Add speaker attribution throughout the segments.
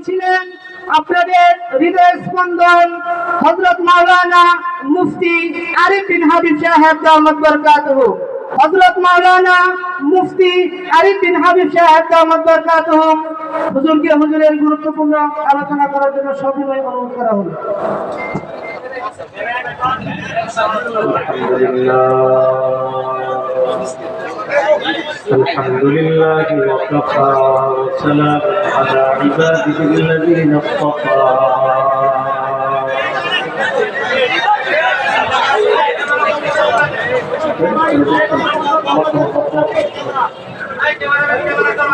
Speaker 1: ছিলেন আপনাদের হৃদয় স্পন্দন হযরত মাওলানা মুফতি আরিফ বিন হাবিব সাহেব দামাত বরকাতুহু। হযরত মাওলানা মুফতি আরিফ বিন হাবিব সাহেব দামাত বরকাতুহু হুজুরকে হুজুরের গুরুত্বপূর্ণ আলোচনা করার জন্য সবিনয় অনুরোধ করা হলো।
Speaker 2: الحمد لله وكفى وسلام على عباده الذين اصطفى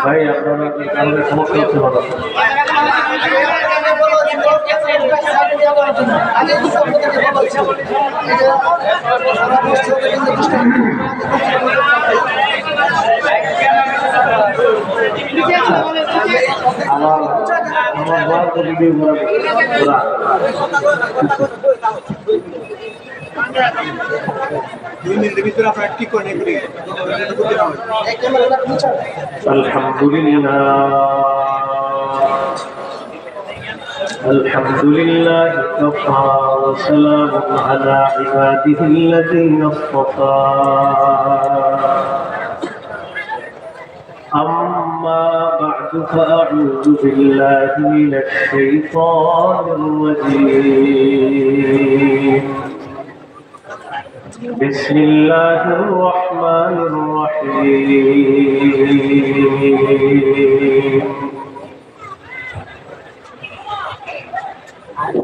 Speaker 2: ভাই আপনারা কি কারণে সমস্যা হচ্ছে বলো আমার বাদ ভিডিও করা الحمد لله كفى وسلام على عباده الذين اصطفى أما بعد فأعوذ بالله من الشيطان الرجيم بسم الله الرحمن الرحيم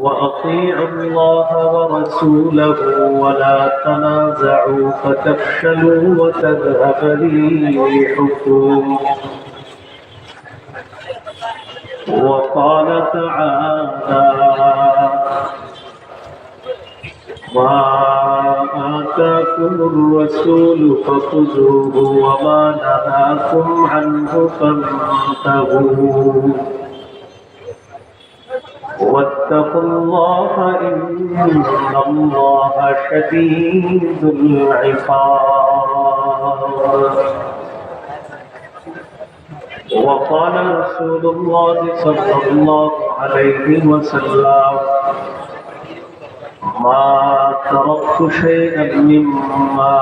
Speaker 2: وأطيعوا الله ورسوله ولا تنازعوا فتفشلوا وتذهب ريحكم وقال تعالى ما آتاكم الرسول فخذوه وما نهاكم عنه فانتهوا واتقوا الله إن الله شديد العقاب وقال رسول الله صلى الله عليه وسلم ما تركت شيئا مما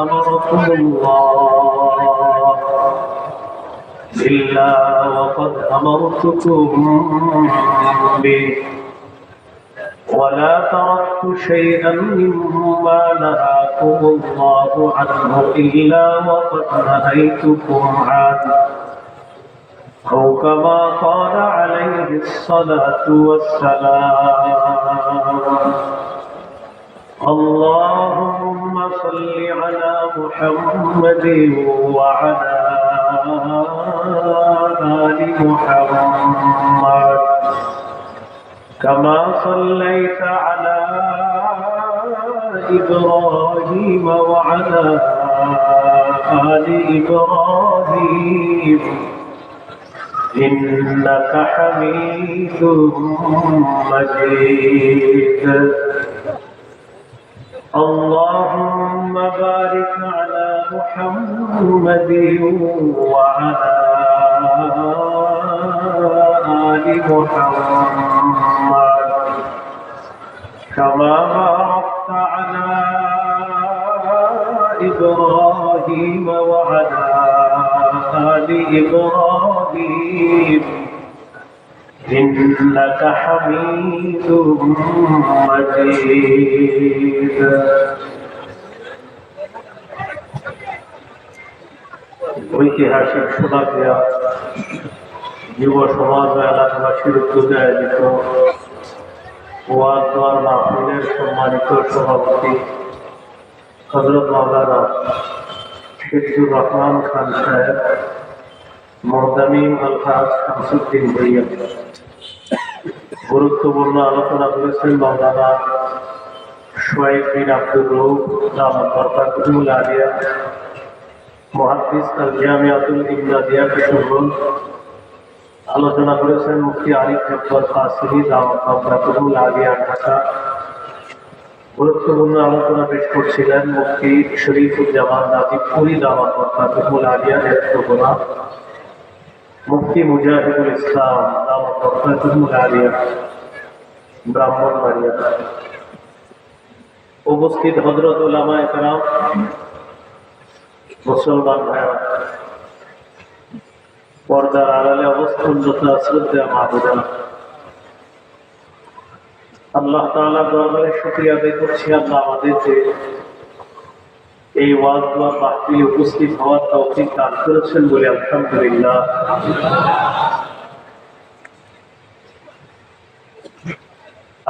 Speaker 2: أمركم الله إلا وقد أمرتكم به ولا تركت شيئا مما نهاكم الله عنه إلا وقد نهيتكم عنه أو كما قال عليه الصلاة والسلام اللهم صل على محمد وعلى آل محمد كما صليت على إبراهيم وعلى آل إبراهيم إنك حميد مجيد اللهم بارك على محمد وعلى آل محمد كما باركت على إبراهيم وعلى آل إبراهيم إنك حميد مجيد ঐতিহাসিক সোনাপিয়া যুব সমাজ ও এলাকাবাসীর উদ্যোগে আয়োজিত ওয়াজ দোয়ার মাহফিলের সম্মানিত সভাপতি হযরত মাওলানা সিদ্দুর রহমান খান সাহেব মোহতামিম আলহাজ শামসুদ্দিন ভূঁইয়া গুরুত্বপূর্ণ আলোচনা করেছেন মাওলানা শোয়েব বিন আব্দুর রউফ দামাত বরকাতুহুল আলিয়া মুহাদ্দিস আল জামিয়াতুল ইমদাদিয়া কিশোরগঞ্জ। আলোচনা করেছেন মুফতি আরিফ জব্বার কাসিমি দামাত বরকাতুহুল আলিয়া ঢাকা। গুরুত্বপূর্ণ আলোচনা পেশ করছিলেন মুফতি শরীফুজ্জামান নাজিবপুরি দামাত বরকাতুহুল আলিয়া নেত্রকোনা। মুফতি মুজাহিদুল ইসলাম দামাত বরকাতুহুল আলিয়া, ব্রাহ্মণবাড়িয়া। উপস্থিত হযরত উলামায়ে কেরাম, মুসলমান ভাইরা, পর্দার আড়ালে অবস্থানরত শ্রদ্ধা মাহবুবা, আল্লাহ তাআলার দরবারে শুকরিয়া আদায় করছি, আল্লাহ আমাদেরকে এই ওয়াজ ওয়া মাহফিলে উপস্থিত হওয়ার তৌফিক দান করেছেন বলে আলহামদুলিল্লাহ।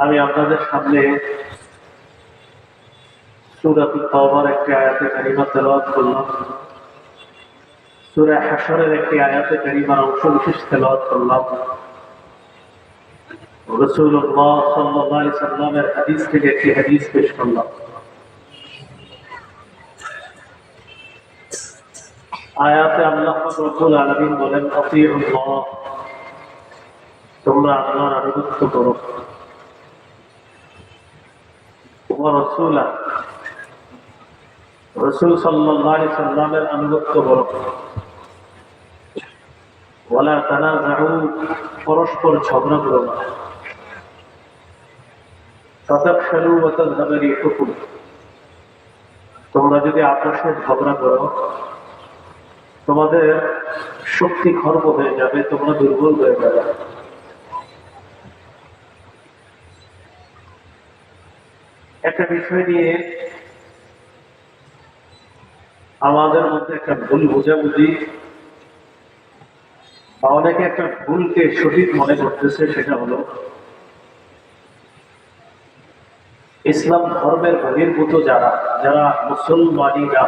Speaker 2: আমি আপনাদের সামনে সূরাতুত তাওবার একটি আয়াতে কারিমা তেলাওয়াত করলাম, সূরা হাশরের একটি আয়াতে কারিমার অংশ বিশেষ তেলাওয়াত করলাম, রাসূলুল্লাহ সাল্লাল্লাহু আলাইহি সাল্লামের হাদিস থেকে একটি হাদিস পেশ করলাম। আয়াতে আল্লাহ পাক রব্বুল আলামিন বলেন, আতিউল্লাহ, তোমরা আল্লাহর আনুগত্য করো, ওয়া রাসূলা, রাসূল সাল্লাল্লাহু আলাইহি সাল্লামের আনুগত্য করো, ওয়ালা তানাযাউ, পরস্পর ঝগড়া করো না, তাতাফশালু ওয়া তাযহাবা রিহুকুম, তোমরা যদি আপসে ঝগড়া করো তোমাদের শক্তি খর্ব হয়ে যাবে, তোমরা দুর্বল হয়ে যাবে। একটা বিষয় নিয়ে আমাদের মধ্যে একটা ভুল বোঝাবুঝি বা অনেকে একটা ভুলকে সঠিক মনে করতেছে, সেটা হলো ইসলাম ধর্মের বহির্ভূত যারা যারা মুসলমানিরা,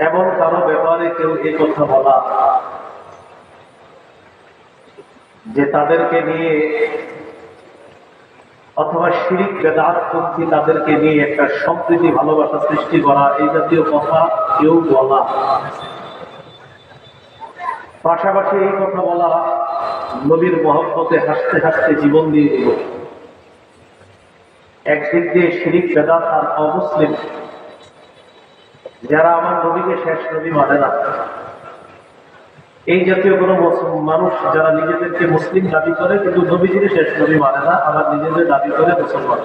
Speaker 2: এমন কারো ব্যাপারে কেউ এই কথা বলা যে তাদেরকে নিয়ে অথবা শিরিক বেদাতপন্থী তাদেরকে নিয়ে একটা সম্প্রীতি ভালোবাসা সৃষ্টি করা, এই জাতীয় কথা কেউ বলা, পাশাপাশি এই কথা বলা নবীর মহব্বতে হাসতে হাসতে জীবন দিয়ে দিল, একদিক দিয়ে শিরিক বেদাত আর অমুসলিম যারা আমার নবীকে শেষ নবী মানে না, এই জাতীয় কোনো মানুষ যারা নিজেদেরকে মুসলিম দাবি করে কিন্তু নবীজির শেষ নবী মানে না, আবার নিজেদের দাবি করে মুসলমান,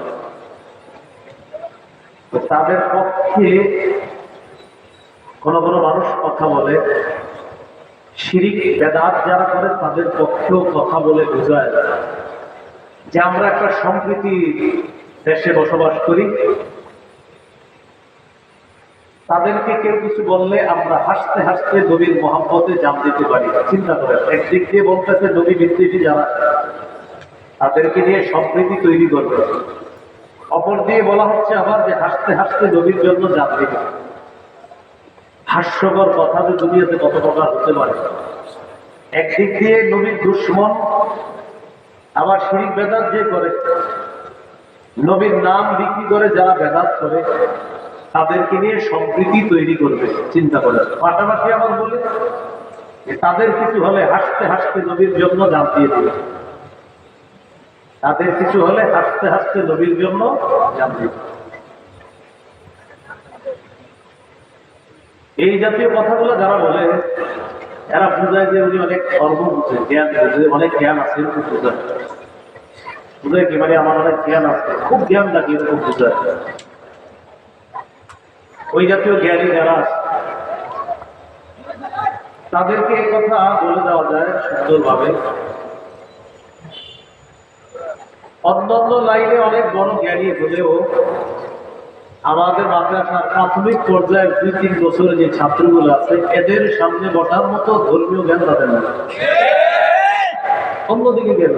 Speaker 2: তাদের পক্ষে কোনো কোনো মানুষ কথা বলে, শিরিক বেদাত যারা করে তাদের পক্ষেও কথা বলে বোঝায় যে আমরা একটা সম্প্রীতি দেশে বসবাস করি, তাদেরকে কেউ কিছু বললে আমরা হাসতে হাসতে নবীর মহব্বতে জান দিতে পারি। চিন্তা করেন, একদিক দিয়ে বলতেছে নবী বিদ্বেষী যারা তাদেরকে নিয়ে সম্প্রীতি তৈরি করবে, অপর দিয়ে বলা হচ্ছে আবার যে হাসতে হাসতে নবীর জন্য জান দিবে। হাস্যকর কথা যে দুনিয়াতে কত প্রকার হতে পারে, একদিক দিয়ে নবীর দুশ্মন, আবার শিরিক বেদাত যে করে, নবীর নাম বিক্রি করে যারা বেদাত করে তাদেরকে নিয়ে সম্প্রীতি তৈরি করবে। চিন্তা করে পাশাপাশি আবার বলে তাদের কিছু হলে হাসতে হাসতে নবীর জন্য জান দিয়ে দিবে, তাদের কিছু হলে হাসতে হাসতে নবীর জন্য জান দিবে। এই জাতীয় কথাগুলো যারা বলে এরা বোঝায় যে উনি অনেক ধর্ম বুঝে, জ্ঞান বুঝে, অনেক জ্ঞান আছে, খুব বোঝায় বোঝায় কি মানে আমার অনেক জ্ঞান আছে, খুব জ্ঞান লাগে, এরকম বোঝায়। ওই জাতীয় জ্ঞানী যারা আছে তাদেরকে এই কথা বলে দেওয়া যায় সুন্দরভাবে। অন্যান্য লাইনে অনেক বড় জ্ঞানী হলেও আমাদের মাদ্রাসার প্রাথমিক পর্যায়ে 2-3 বছরের যে ছাত্রগুলো আছে এদের সামনে বসার মতো ধর্মীয় জ্ঞান তাদের না, অন্যদিকে গেল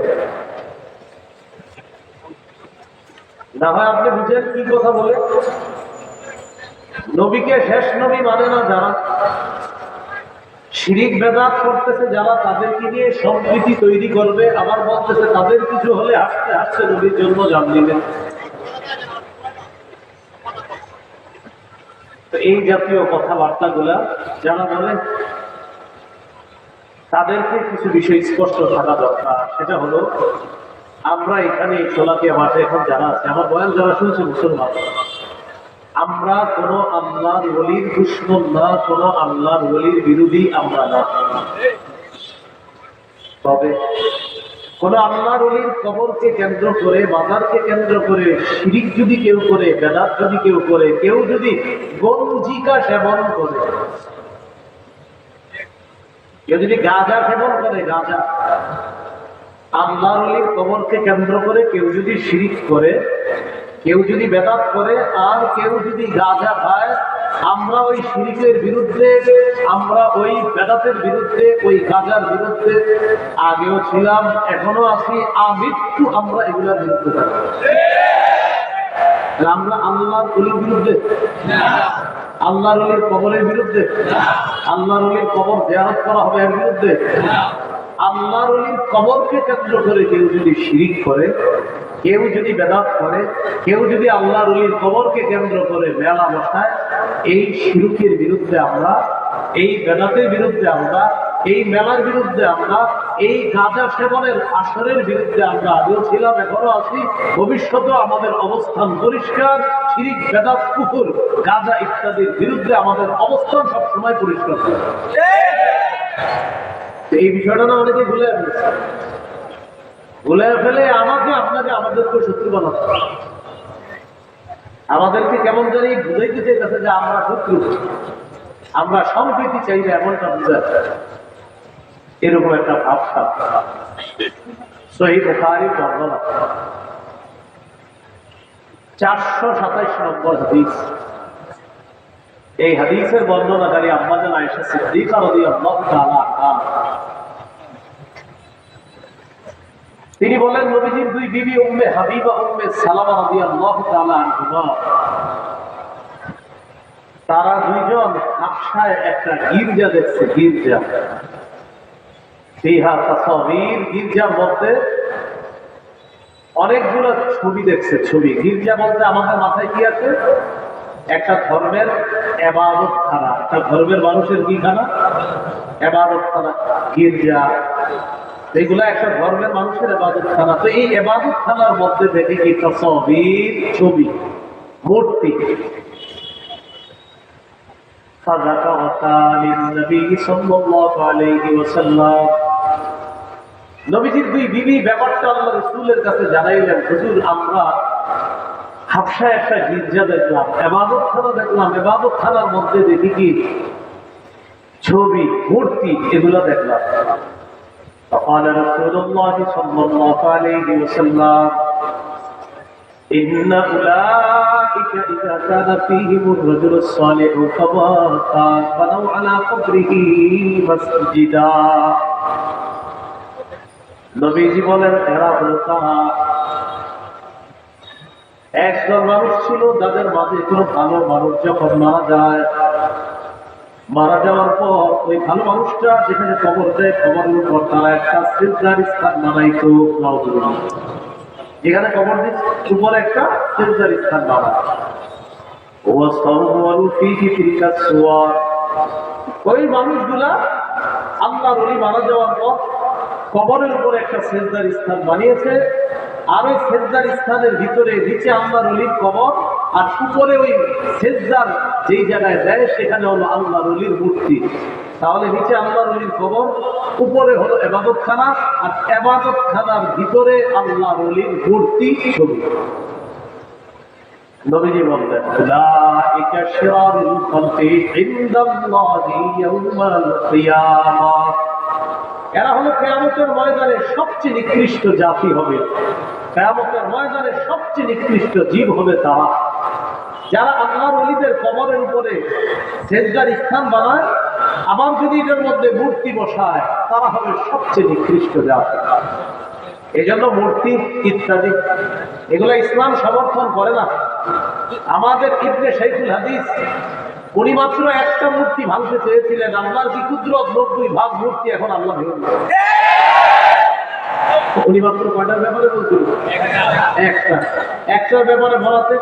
Speaker 2: না হয়। আপনি বুঝেন কি কথা বলে, নবীকে শেষ নবী মানে না যারা, শিরিক বেদাত করতেছে যারা, তাদেরকে নিয়ে সম্প্রীতি তৈরি করবে, আবার বলতেছে তাদের কিছু হলে হাসতে হাসতে নবীর জন্য জান দিবেন। তো এই জাতীয় কথাবার্তা গুলা যারা বলে তাদেরকে কিছু বিষয় স্পষ্ট থাকা দরকার। সেটা হলো আমরা এখানে শোলাকিয়া মাঠে এখন যারা আছে, আমার বয়ান যারা শুনছে মুসলমান, আমরা কোন আল্লাহর ওলির দুশমন না, কোন আল্লাহর ওলির বিরোধী আমরা না। তবে কোন আল্লাহর ওলির কবরকে কেন্দ্র করে, মাজারকে কেন্দ্র করে শিরিক যদি কেউ করে, বেদাত যদি কেউ করে, কেউ যদি গঞ্জিকা সেবন করে, কেউ যদি গাঁজা সেবন করে, গাঁজা, আল্লাহর ওলির কবরকে কেন্দ্র করে কেউ যদি শিরিক করে, কেউ যদি বেদাত করে, আর কেউ যদি গাঁজা খায়, আমরা ওই শিরিকের বিরুদ্ধে, আমরা ওই বেদাতের বিরুদ্ধে, ওই গাঁজার বিরুদ্ধে আগেও ছিলাম, এখনো আছি, আমৃত্যু আমরা এগুলোর বিরুদ্ধে থাকি। আমরা আল্লাহর ওলির বিরুদ্ধে, আল্লাহর ওলির কবরের বিরুদ্ধে, আল্লাহর ওলির কবর জিয়ারত করা হবে এর বিরুদ্ধে। আল্লাহর ওলির কবরকে কেন্দ্র করে কেউ যদি শিরিক করে, কেউ যদি বেদাত করে, কেউ যদি আল্লাহর ওলির কবরকে কেন্দ্র করে মেলা বসায়, এই শিরকের বিরুদ্ধে আমরা, এই বেদাতের বিরুদ্ধে আমরা, এই মেলার বিরুদ্ধে আমরা, এই গাঁজা সেবনের আসরের বিরুদ্ধে আমরা আগেও ছিলাম, এখনো আছি, ভবিষ্যতেও আমাদের অবস্থান পরিষ্কার। শিরিক, বেদাত, কুফর, গাঁজা ইত্যাদির বিরুদ্ধে আমাদের অবস্থান সবসময় পরিষ্কার। এই বিষয়টা না অনেকে ভুলে ফেলেছে, ভুলে ফেলে আমাকে, আপনাকে, আমাদেরকে শত্রু বানাচ্ছে, আমাদেরকে কেমন জানি বুঝাইতে চাইতেছে যে আমরা শত্রু, আমরা সম্প্রীতি চাইলে এমনটা বুঝা, এরকম একটা ভাবসা। সহিহ বুখারীর বর্ণনা 427 নম্বর হাদিস। এই হাদিসের বর্ণনাকারী আম্মা জান আয়েশা সিদ্দিকা রাদিয়াল্লাহু তাআলা আনহা, তিনি বলেন, নবীজির দুই বিবি উম্মে হাবিবা, উম্মে সালামা রাদিয়াল্লাহু তাআলা আনহুমা, তারা দুইজন হাবশায় একটা গির্জা দেখছে, গির্জা, ফিহা তাসাবির, গির্জার মধ্যে অনেকগুলো ছবি দেখছে, ছবি। গির্জা বলতে আমাদের মাথায় কি আছে? একটা ধর্মের ইবাদতখানা, একটা ধর্মের মানুষের কি খানা? ইবাদতখানা, গির্জা, এগুলা একটা ধর্মের মানুষের ইবাদতখানা। তো এই ইবাদতখানার মধ্যে দেখে কি তাসবির, ছবি, মূর্তি। নবীজির দুই বিবি ব্যাপারটা আল্লাহ রাসূলের কাছে জানাইলেন, হুজুর, আমরা হাবশায় একটা গির্জা দেখলাম, ইবাদতখানা দেখলাম, ইবাদতখানার মধ্যে দেখি কি ছবি, মূর্তি, এগুলো দেখলাম। فقال رسول الله صلى الله عليه وسلم إن أولئك إذا كان فيهم الرجل الصالح فمات بنوا على قبره مسجدا। নবীজি বলেন, এরা হলো তারা, একজন মানুষ ছিল যাদের মাঝে কোনো ভালো মানুষ যখন মারা যায়, মারা যাওয়ার পর ওই ভালো মানুষটা যেখানে কবর দেয়, কবরের উপর তারা একটা সিজদার স্থান বানাইতো। যেখানে কবর দিচ্ছে উপরে একটা সিজদার স্থান বানায়। ওই মানুষগুলা আল্লাহর ওলি মারা যাওয়ার পর কবরের উপরে একটা সিজদার স্থান বানিয়েছে, আর ওই সিজদার স্থানের ভিতরে নিচে আল্লাহর ওলির কবর, আর উপরে ওই সিজদার যেই জায়গায় দেয় সেখানে হলো আল্লাহর ওলির মূর্তি। তাহলে নিচে আল্লাহর ওলির কবর, উপরে হলো ইবাদতখানা, আর ইবাদতখানার ভিতরে আল্লাহর ওলির মূর্তি, ছবি। নবীজি বললেন, উলাইকা শিরারুল খালকি ইনদাল্লাহি ইয়াউমাল কিয়ামাহ, এরা হলো কিয়ামতের ময়দানে সবচেয়ে নিকৃষ্ট জাতি হবে, কিয়ামতের ময়দানে সবচেয়ে নিকৃষ্ট জীব হবে তারা, যারা আল্লাহর ওলিদের কবরের উপরে সিজদার স্থান বানায়, আবার যদি এটার মধ্যে মূর্তি বসায়, তারা হবে সবচেয়ে নিকৃষ্ট জাতি। এই জন্য মূর্তি ইত্যাদি এগুলো ইসলাম সমর্থন করে না। আমাদের ইবনে শাইখুল হাদিস, উনি মাত্র একটা মূর্তি ভাঙতে চেয়েছিলেন, আল্লাহর কি কুদরত, 90 ভাগ মূর্তি এখন আল্লাহ ভেঙে দিয়েছেন। উনি মাত্র কয়টার ব্যাপারে বলছিলেন? একটার ব্যাপারে বলাতে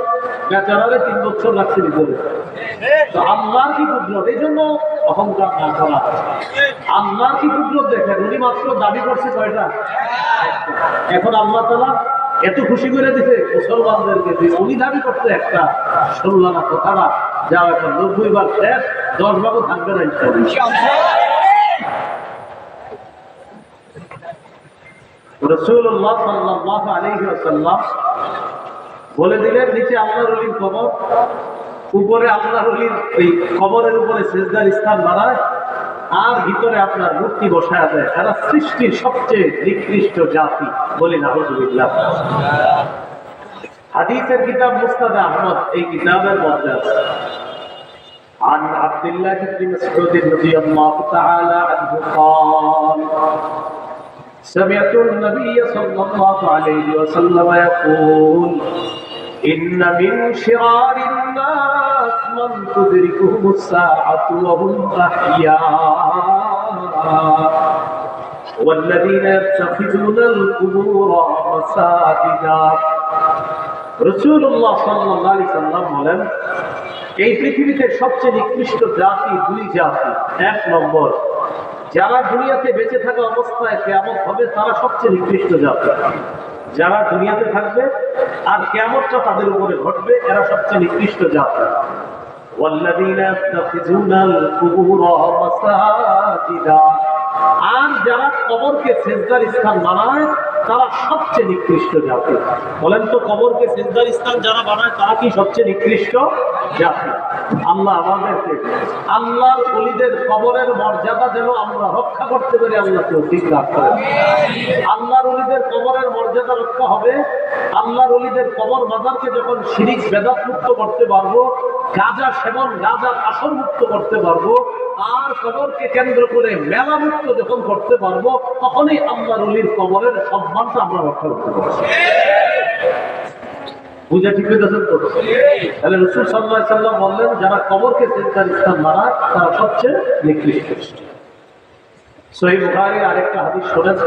Speaker 2: বেচারারে 3 বছর লাগছে ভিতরে। তো আল্লাহর কি কুদরত, এই জন্য অহংকার না করা। আল্লাহর কি কুদরত দেখেন, উনি মাত্র দাবি করছে কয়টা, এখন আল্লাহ তাআলা
Speaker 3: এত খুশি করে দিছে মুসলমানদেরকে যে উনি দাবি করতে একটা শুনলাম না কথাটা যাও এখন 90 বার শেষ 10 ভাগও থাকবে না ইনশাআল্লাহ। রাসূলুল্লাহ সাল্লাল্লাহু আলাইহি ওয়াসাল্লাম বলে দিলেন নিচে আল্লাহর ওলির কবর, উপরে আল্লাহর ওলির এই কবরের উপরে সিজদার স্থান বানায়, আর ভিতরে আপনার মূর্তি বসায় দেয়। সারা সৃষ্টির সবচেয়ে নিকৃষ্ট জাতি, বলি নাউযুবিল্লাহ। হাদিসের কিতাব মুসনাদ আহমদ, এই কিতাবের মধ্যে আছে عن عبد الله بن مسعود رضي الله تعالى عنه قال سمعت النبي صلى الله عليه وسلم يقول إن من شرار الناس من تدركهم الساعة وهم أحياء والذين يتخذون القبور مساجدا। রাসূলুল্লাহ সাল্লাল্লাহু আলাইহি ওয়াসাল্লাম বলেন, এই পৃথিবীতে সবচেয়ে নিকৃষ্ট জাতি দুই জাতি। এক নম্বর, যারা দুনিয়াতে বেঁচে থাকা অবস্থায় কিয়ামত হবে তারা সবচেয়ে নিকৃষ্ট জাতি। যারা দুনিয়াতে থাকবে আর কিয়ামতটা তাদের উপরে ঘটবে, এরা সবচেয়ে নিকৃষ্ট জাতি। ওয়াল্লাযীনা ইয়াত্তাখিযুনাল কুবুরা মাসাজিদা, আর যারা কবরকে সিজদার স্থান বানায় তারা সবচেয়ে নিকৃষ্ট জাতি। বলেন তো, কবরকে সিজদার স্থান যারা বানায় তারা কি সবচেয়ে নিকৃষ্ট জাতি? আল্লাহ আমাদেরকে আল্লাহর ওলিদের কবরের মর্যাদা যেন আমরা রক্ষা করতে পারি, আল্লাহ তৌফিক দান করেন। আল্লাহর ওলিদের কবরের মর্যাদা রক্ষা হবে, আল্লাহর ওলিদের কবর মাজারকে যখন শিরিক বেদাত মুক্ত করতে পারবো, গাঁজা সেবন গাঁজার আসর মুক্ত করতে পারবো, আর কবরকে কেন্দ্র করে মেলা মুক্ত যখন করতে পারবো, তখনই আল্লাহর ওলির কবরের সম্মানটা আমরা রক্ষা করতে পারবো। বুঝা ঠিক হইতেছেন তো? তাহলে রাসূল সাল্লাল্লাহু আলাইহি ওয়াসাল্লাম বললেন, যারা কবরকে সিজদার স্থান বানায় তারা সবচেয়ে নিকৃষ্ট। সহিহ বুখারীর আরেকটা হাদিস শোনেন,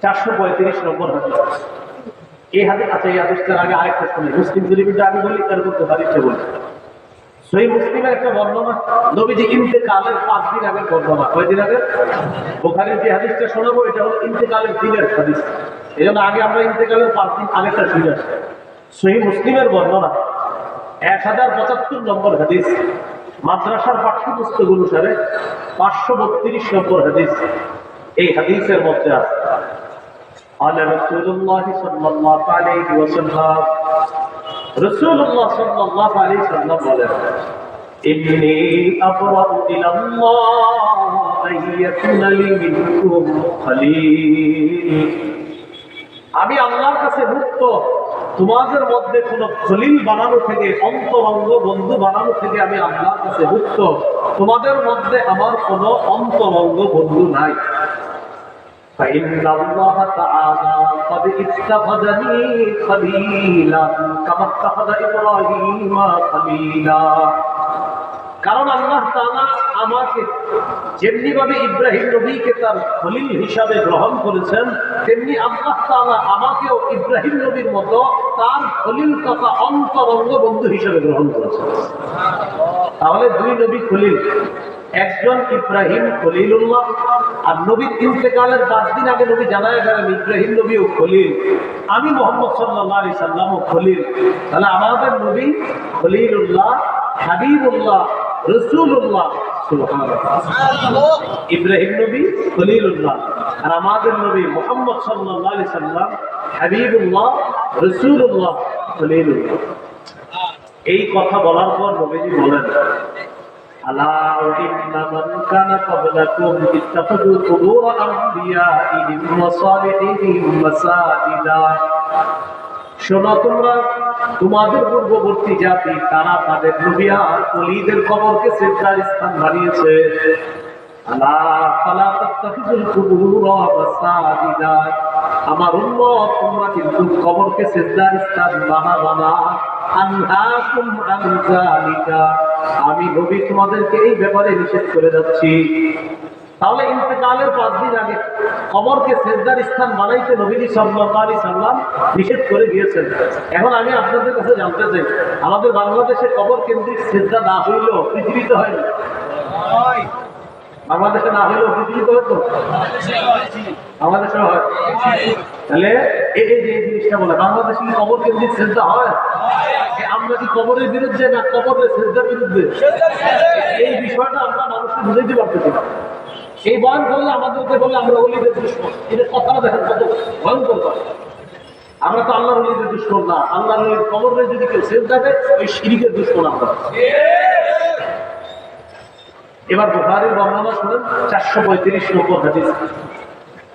Speaker 3: 435 নম্বর হাদিস। এই হাদিস, আচ্ছা এই হাদিসটার আগে আরেকটা শুনি, মুসলিম শরীফে আমি বলি তারপর বুখারীতে বলি। সহিহ মুসলিমের একটা বর্ণনা, নবীজি ইন্তেকালের 5 দিন আগে বর্ণনা। কয়দিন আগে? বুখারীর যে হাদিসটা শোনাবো এটা হলো ইন্তেকালের দিনের হাদিস, এই জন্য আগে আমরা ইন্তেকালের 5 দিন আগেটা শুনে আসি। সহিহ মুসলিমের বর্ণনা 1075 নম্বর হাদিস, মাদ্রাসার পাঠ্যপুস্তক অনুসারে 532 নম্বর হাদিস। এই হাদিসের মধ্যে আছে, قال رسول الله صلى الله عليه وسلم, রাসূলুল্লাহ সাল্লাল্লাহু আলাইহি ওয়াসাল্লাম বলেন, ইন্নী আবরাউ ইলাল্লাহ আইয়াকুনা লি মিনকুম খলিল, আমি আল্লাহর কাছে মুক্ত তোমাদের মধ্যে কোন খলিল বানানো থেকে, অন্তরঙ্গ বন্ধু বানানো থেকে আমি আল্লাহর কাছে মুক্ত। তোমাদের মধ্যে আমার কোন অন্তরঙ্গ বন্ধু নাই। فإن الله تعالى قد اتخذني خليلا كما اتخذ إبراهيم خليلا, কারণ আল্লাহ তাআলা আমাকে যেমনি ভাবে ইব্রাহিম নবীকে তার খলিল হিসাবে গ্রহণ করেছেন, তেমনি আল্লাহ তাআলা আমাকেও ইব্রাহিম নবীর মতো তার খলিল তথা অন্তরঙ্গ বন্ধু হিসাবে গ্রহণ করেছেন। তাহলে দুই নবী খলিল, একজন ইব্রাহিম খলিলুল্লাহ, আর নবীর ইন্তেকালের 5 দিন আগে নবী জানায় গেলেন ইব্রাহিম নবীও খলিল, আমি মুহাম্মদ সাল্লাল্লাহু আলাইহি সাল্লামও খলিল। তাহলে আমাদের নবী খলিলুল্লাহ, হাবিবুল্লাহ, রাসূলুল্লাহ। সুবহানাল্লাহ। ইব্রাহিম নবী খলিলুল্লাহ, আর আমাদের নবী মুহাম্মদ সাল্লাল্লাহু আলাইহি সাল্লাম হাবিবুল্লাহ, রাসূলুল্লাহ, খলিলুল্লাহ। এই কথা বলার পর নবীজি বলেন, আলা ইন্না মান কানা ক্বাবলাকুম ইত্তাখাযু কুবুর আমবিয়াইহিম ওয়া সালিহিহিম মাসাজিদা, শোনো তোমরা, তোমাদের পূর্ববর্তী জাতি তারা তাদের নবী আর ওলিদের কবরকে সিজদার স্থান বানিয়েছে। আলা ফালা তাত্তাখিযুল কুবুর মাসাজিদা, আমার উম্মত তোমরা কিন্তু কবরকে সিজদার স্থান বানাবা না। আনহাকুম আন যালিকা, আমি নবী তোমাদেরকে এই ব্যাপারে নিষেধ করে যাচ্ছি। তাহলে ইন্তেকালের 5 দিন আগে কবরকে সিজদার স্থান বানাইতে নবীজি সাল্লাল্লাহু আলাইহি সাল্লাম নিষেধ করে দিয়েছেন। এখন আমি আপনাদের কাছে জানতে চাই, আমাদের বাংলাদেশে কবর কেন্দ্রিক সিজদা না হইলেও পৃথিবীতে হয় না? বাংলাদেশে না হলেও পৃথিবীতে হতো, বাংলাদেশে হয়। তাহলে এই যে এই জিনিসটা বলে বাংলাদেশে কি কবর কেন্দ্রিক সেজদা হয়? আমরা কি কবরের বিরুদ্ধে না কবরের সেজদার বিরুদ্ধে? এই বিষয়টা আমরা মানুষকে বুঝাইতে পারতেছি না। এই বয়ান করলে আমাদেরকে বলে আমরা ওলিদের দুশমন, এটা কথাটা দেখেন কত ভয়ঙ্কর কথা। আমরা তো আল্লাহর ওলিদের দুশমন না, আল্লাহর ওলির কবরে যদি কেউ সেজদা দেয় ওই শিরকের দুশমন আমরা। এবার বুখারীর বর্ণনা শুনেন 435 নম্বর হাদিস।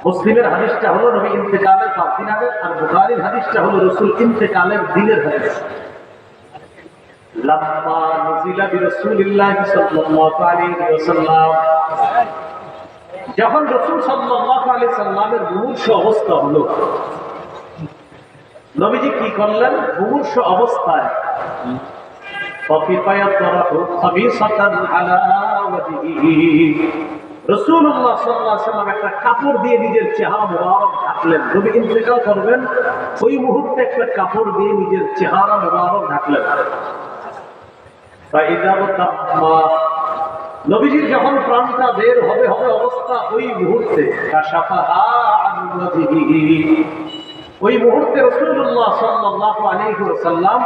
Speaker 3: মুসলিমের হাদিসটা হলো নবী ইন্তেকালের 5 দিন আগে, আর বুখারীর হাদিসটা হলো রাসূল ইন্তেকালের দিনের হাদিস। লাম্মা নুজিলা বিরাসূলিল্লাহি সাল্লাল্লাহু আলাইহি ওয়াসাল্লাম, যখন রাসূল সাল্লাল্লাহু আলাইহি সাল্লামের মুমূর্ষ অবস্থা হলো, নবীজি কি করলেন? মুমূর্ষ অবস্থায় রাসূলুল্লাহ সাল্লাল্লাহু আলাইহি ওয়াসাল্লাম একটা কাপড় দিয়ে নিজের চেহারা মুবারক ঢাকলেন। নবী ইন্তেকাল করবেন ওই মুহূর্তে একটা কাপড় দিয়ে নিজের চেহারা মুবারক ঢাকলেন। নবীজির যখন প্রাণটা বের হবে অবস্থা ওই মুহূর্তে ওই মুহূর্তে রাসূলুল্লাহ সাল্লাল্লাহু আলাইহি ওয়াসাল্লাম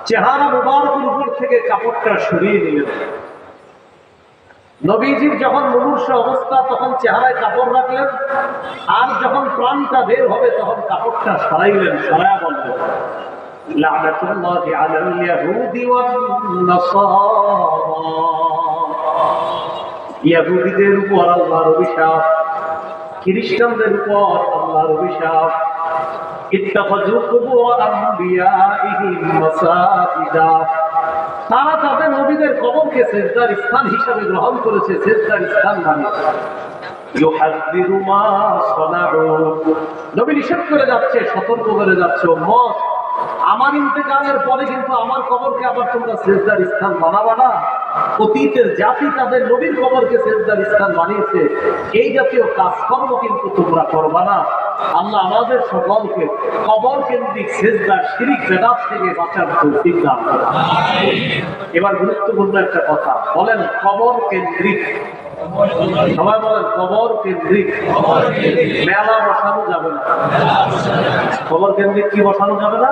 Speaker 3: চেহারা মুবারকের উপর থেকে কাপড়টা সরিয়ে নিলেন। নবীজির যখন মুমূর্ষ অবস্থা তখন চেহারায় কাপড় রাখলেন, আর যখন প্রাণটা বের হবে তখন কাপড়টা সরাইলেন, সরায়া বললেন লা'নাতুল্লাহি আলাল ইয়াহুদি ওয়ান নাসারা, ইহুদিদের উপর আল্লাহর অভিশাপ, খ্রিস্টানদের উপর আল্লাহর অভিশাপ। ইত্তাখাযু কুবুর আম্বিয়াইহিম মাসাজিদা, তারা তাদের নবীদের কবরকে সিজদার স্থান হিসাবে গ্রহণ করেছে, সিজদার স্থান বানিয়েছে। ইউহাযযিরু মা সানাউ, নবী নিষেধ করে যাচ্ছে, সতর্ক করে যাচ্ছে, উম্মত আমার ইন্তেকালের পরে কিন্তু আমার কবরকে আবার তোমরা সিজদার স্থান বানাবা না। অতীতের জাতি তাদের নবীর কবরকে সিজদার স্থান বানিয়েছে, এই জাতীয় কাজকর্ম কিন্তু তোমরা করবা না। আল্লাহ আমাদের সকলকে কবর কেন্দ্রিক সিজদা, শিরক, বিদআত থেকে বাঁচার তৌফিক দান করুন। এবার গুরুত্বপূর্ণ একটা কথা বলেন, কবর কেন্দ্রিক, সবাই বলেন কবর কেন্দ্রিক মেলা বসানো যাবে না। কবর কেন্দ্রিক কি বসানো যাবে না?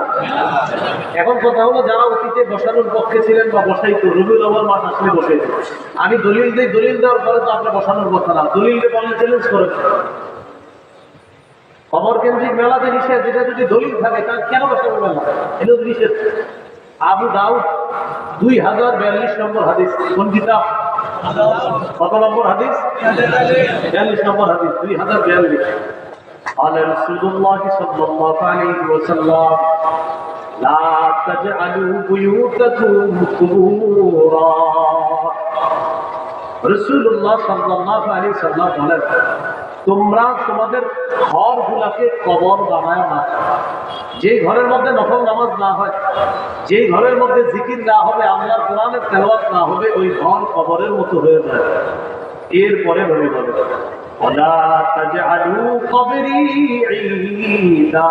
Speaker 3: এখন কথা হলো যারা অতীতে বসানোর পক্ষে ছিলেন বা বসাইতো, রবিউল আউয়াল মাস আসলে বসাইতো। আমি দলিল দিই, দলিল দেওয়ার পরে তো আপনি বসানোর কথা না, দলিল দিয়ে বলেন চ্যালেঞ্জ করে। কবর কেন্দ্রিক মেলাতে নিষেধ, যেটা যদি দলিল থাকে তাহলে কেন বসাবো মেলা? এটা নিষেধ। আবু দাউদ 2042 নম্বর হাদিস, কোন কিতাব? কত নম্বর হাদিস? 42 নম্বর হাদিস, 2042। قال رسول الله صلى الله عليه وسلم لا تجعلوا بيوتكم قبورا, রাসূলুল্লাহ সাল্লাল্লাহু আলাইহি ওয়াসাল্লাম বলেন, তোমরা তোমাদের ঘরগুলোকে কবর বানায় না। যে ঘরের মধ্যে নফল নামাজ না হয়, যে ঘরের মধ্যে জিকির না হবে, আল্লাহর কোরআনের তেলাওয়াত না হবে, ওই ঘর কবরের মতো হয়ে যায়। এরপরে নবী বলেন ওয়ালা তাজআলু কবরি ঈদা,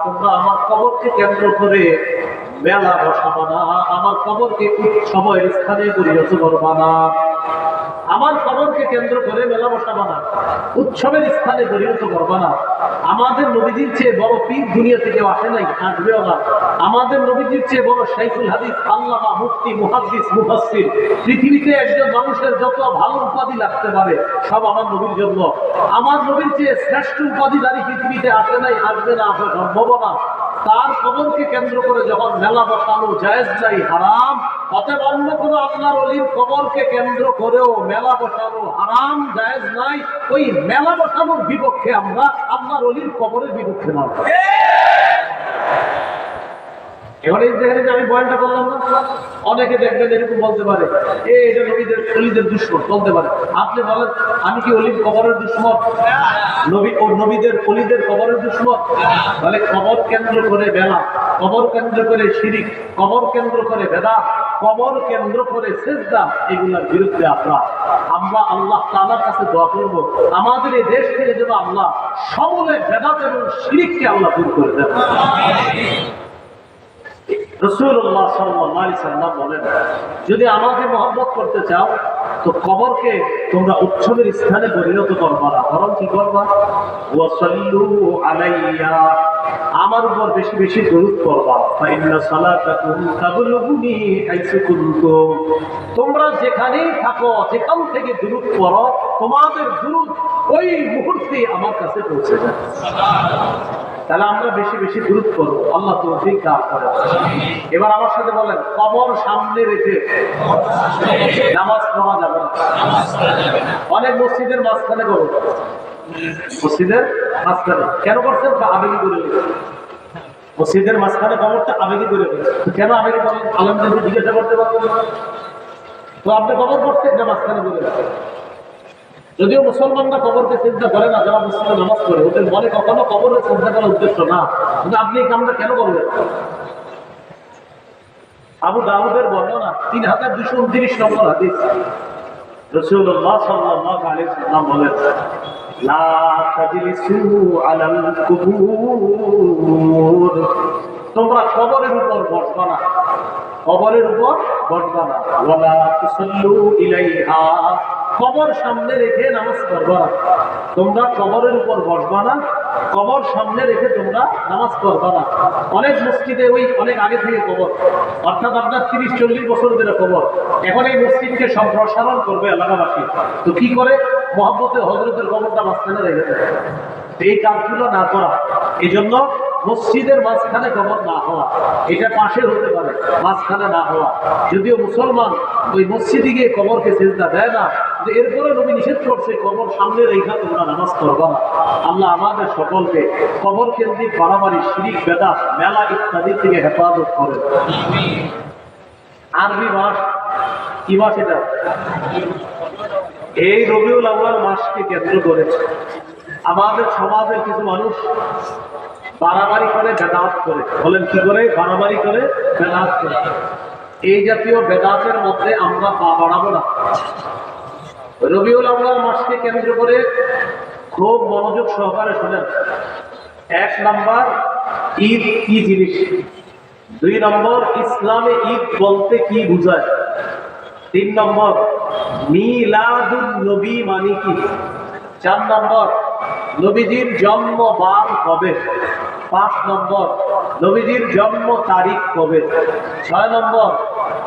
Speaker 3: তোমরা আমার কবরকে কেন্দ্র করে মেলা বসাবা না, আমার কবরকে উৎসবের স্থানে পরিণত করবা না। আমার কবরকে কেন্দ্র করে মেলা বসাবা না, উৎসবের স্থানে পরিণত করবা না। আমাদের নবীজির চেয়ে বড় পীর দুনিয়া থেকে আসে নাই, আসবেও না। আমাদের নবীজির চেয়ে বড় শাইখুল হাদিস, আল্লামা, মুফতি, মুহাদ্দিস, মুফাসসির, পৃথিবীতে একজন মানুষের যত ভালো উপাধি লাগতে পারে সব আমার নবীর জন্য। আমার নবীর চেয়ে শ্রেষ্ঠ উপাধিধারী পৃথিবীতে আসে নাই, আসবে না, আসা সম্ভব না। তার কবরকে কেন্দ্র করে যখন মেলা বসানো জায়েজ নাই, হারাম। অতএব অন্য কোনো আল্লাহর ওলির কবরকে কেন্দ্র করেও মেলা বসানো হারাম, জায়েজ নাই। ওই মেলা বসানোর বিপক্ষে আমরা, আল্লাহর ওলির কবরের বিপক্ষে না। এবার এই যে আমি বয়ানটা করলাম না, অনেকে দেখবেন এরকম বলতে পারে এটা নবীদের ওলিদের দুশমন বলতে পারে। আপনি বলেন আমি কি ওলির কবরের দুশমন? নবী ও নবীদের ওলিদের কবরের দুশমন? তাহলে কবর কেন্দ্র করে মেলা, কবর কেন্দ্র করে শিরক, কবর কেন্দ্র করে বিদআত, কবর কেন্দ্র করে সিজদা, এগুলোর বিরুদ্ধে আমরা আল্লাহ তাআলার কাছে দোয়া করব আমাদের এই দেশ থেকে যেন আল্লাহ সমূলে বিদআত এবং শিরককে আল্লাহ দূর করে দেন। রাসূলুল্লাহ সাল্লাল্লাহু আলাইহি সাল্লাম বলেন, যদি আমাকে মহব্বত করতে চাও তো কবরকে তোমরা উৎসবের স্থানে পরিণত করবা না, বরং কি করবা? ওয়াসাল্লু আলাইয়া, আমার উপর বেশি বেশি দরুদ পড়বা। ফাইন্না সালাতাকুম তাবলুগুনি হাইসু কুনতুম, তোমরা যেখানেই থাকো, যেখান থেকে দরুদ পড়ো, তোমাদের দরুদ ওই মুহূর্তে আমার কাছে পৌঁছে যায়। তাহলে আমরা বেশি বেশি দরুদ করব, আল্লাহ তৌফিক দান করেন। এবার আমার সাথে বলেন, কবর সামনে রেখে নামাজ পড়া যাবে না। অনেক মসজিদের মাঝখানে করো, মসজিদের মাঝখানে কেন করছেন? আবেগী করে মসজিদের মাঝখানে কবরটা আবেগী করে কেন আবেগী করেন? আলমদের জিজ্ঞাসা করতে পারবেন তো আপনি কবর করছেন এটা মাঝখানে করে। যদিও মুসলমানরা কবরকে চিন্তা করে না, যারা মুসলিম নামাজ পড়ে ওদের মনে কখনো কবরের চিন্তা করার উদ্দেশ্য না, কিন্তু আপনি এই কামটা কেন করবেন? আবু দাউদের বর্ণনা 3229 নম্বর হাদিস, রাসূলুল্লাহ সাল্লাল্লাহু আলাইহি ওয়াসাল্লাম বলেন, লা তাজলিসু আলাল কুবুর, তোমরা কবরের উপর বসবা না, কবরের উপর বসবা না। ওয়ালা তুসাল্লু ইলাইহা, কবর সামনে রেখে নামাজ পড়বা। তোমরা কবরের উপর বসবা না, কবর সামনে রেখে তোমরা নামাজ পড়বা না। অনেক মসজিদে ওই অনেক আগে থেকে কবর, অর্থাৎ আপনার 30-40 বছর ধরে কবর, এখন এই মসজিদকে সম্প্রসারণ করবে এলাকাবাসী, তো কি করে? মহব্বতে হযরতের কবরটা মাঝখানে রেখে দেয়। এই কাজগুলো না করা, এই জন্য মসজিদের মাঝখানে কবর না হওয়া, এটা পাশে হতে পারে, মাঝখানে না হওয়া। যদিও মুসলমান ওই মসজিদে গিয়ে কবরকে সিজদা দেয় না, এরপরে নবী নিষেধ করছে কবর সামনে রেখা তোমরা নামাজ পড়বা না। আল্লাহ আমাদের সকলকে কবর কেন্দ্রিক বাড়াবাড়ি, শিরিক, বেদাত, মেলা ইত্যাদি থেকে হেফাজত করেন। আরবি মাস কি মাস এটা? এই রবিউল আউয়াল মাসকে কেন্দ্র করেছে আমাদের সমাজের কিছু মানুষ বাড়াবাড়ি করে, বেদাত করে। বলেন কি করে? বাড়াবাড়ি করে, বেদাত করে। এই জাতীয় বেদাতের মধ্যে আমরা পা বাড়াবো না। রবিউল আউয়াল মাসকে কেন্দ্র করে খুব মনোযোগ সহকারে শোনেন। 1 নম্বর, ঈদ কি জিনিস। 2 নম্বর, ইসলামে ঈদ বলতে কি বোঝায়। 3 নম্বর, মিলাদুন নবী মানে কি। 4 নম্বর, নবীজির জন্ম বার কবে। 5 নম্বর, নবীজির জন্ম তারিখ কবে। 6 নম্বর,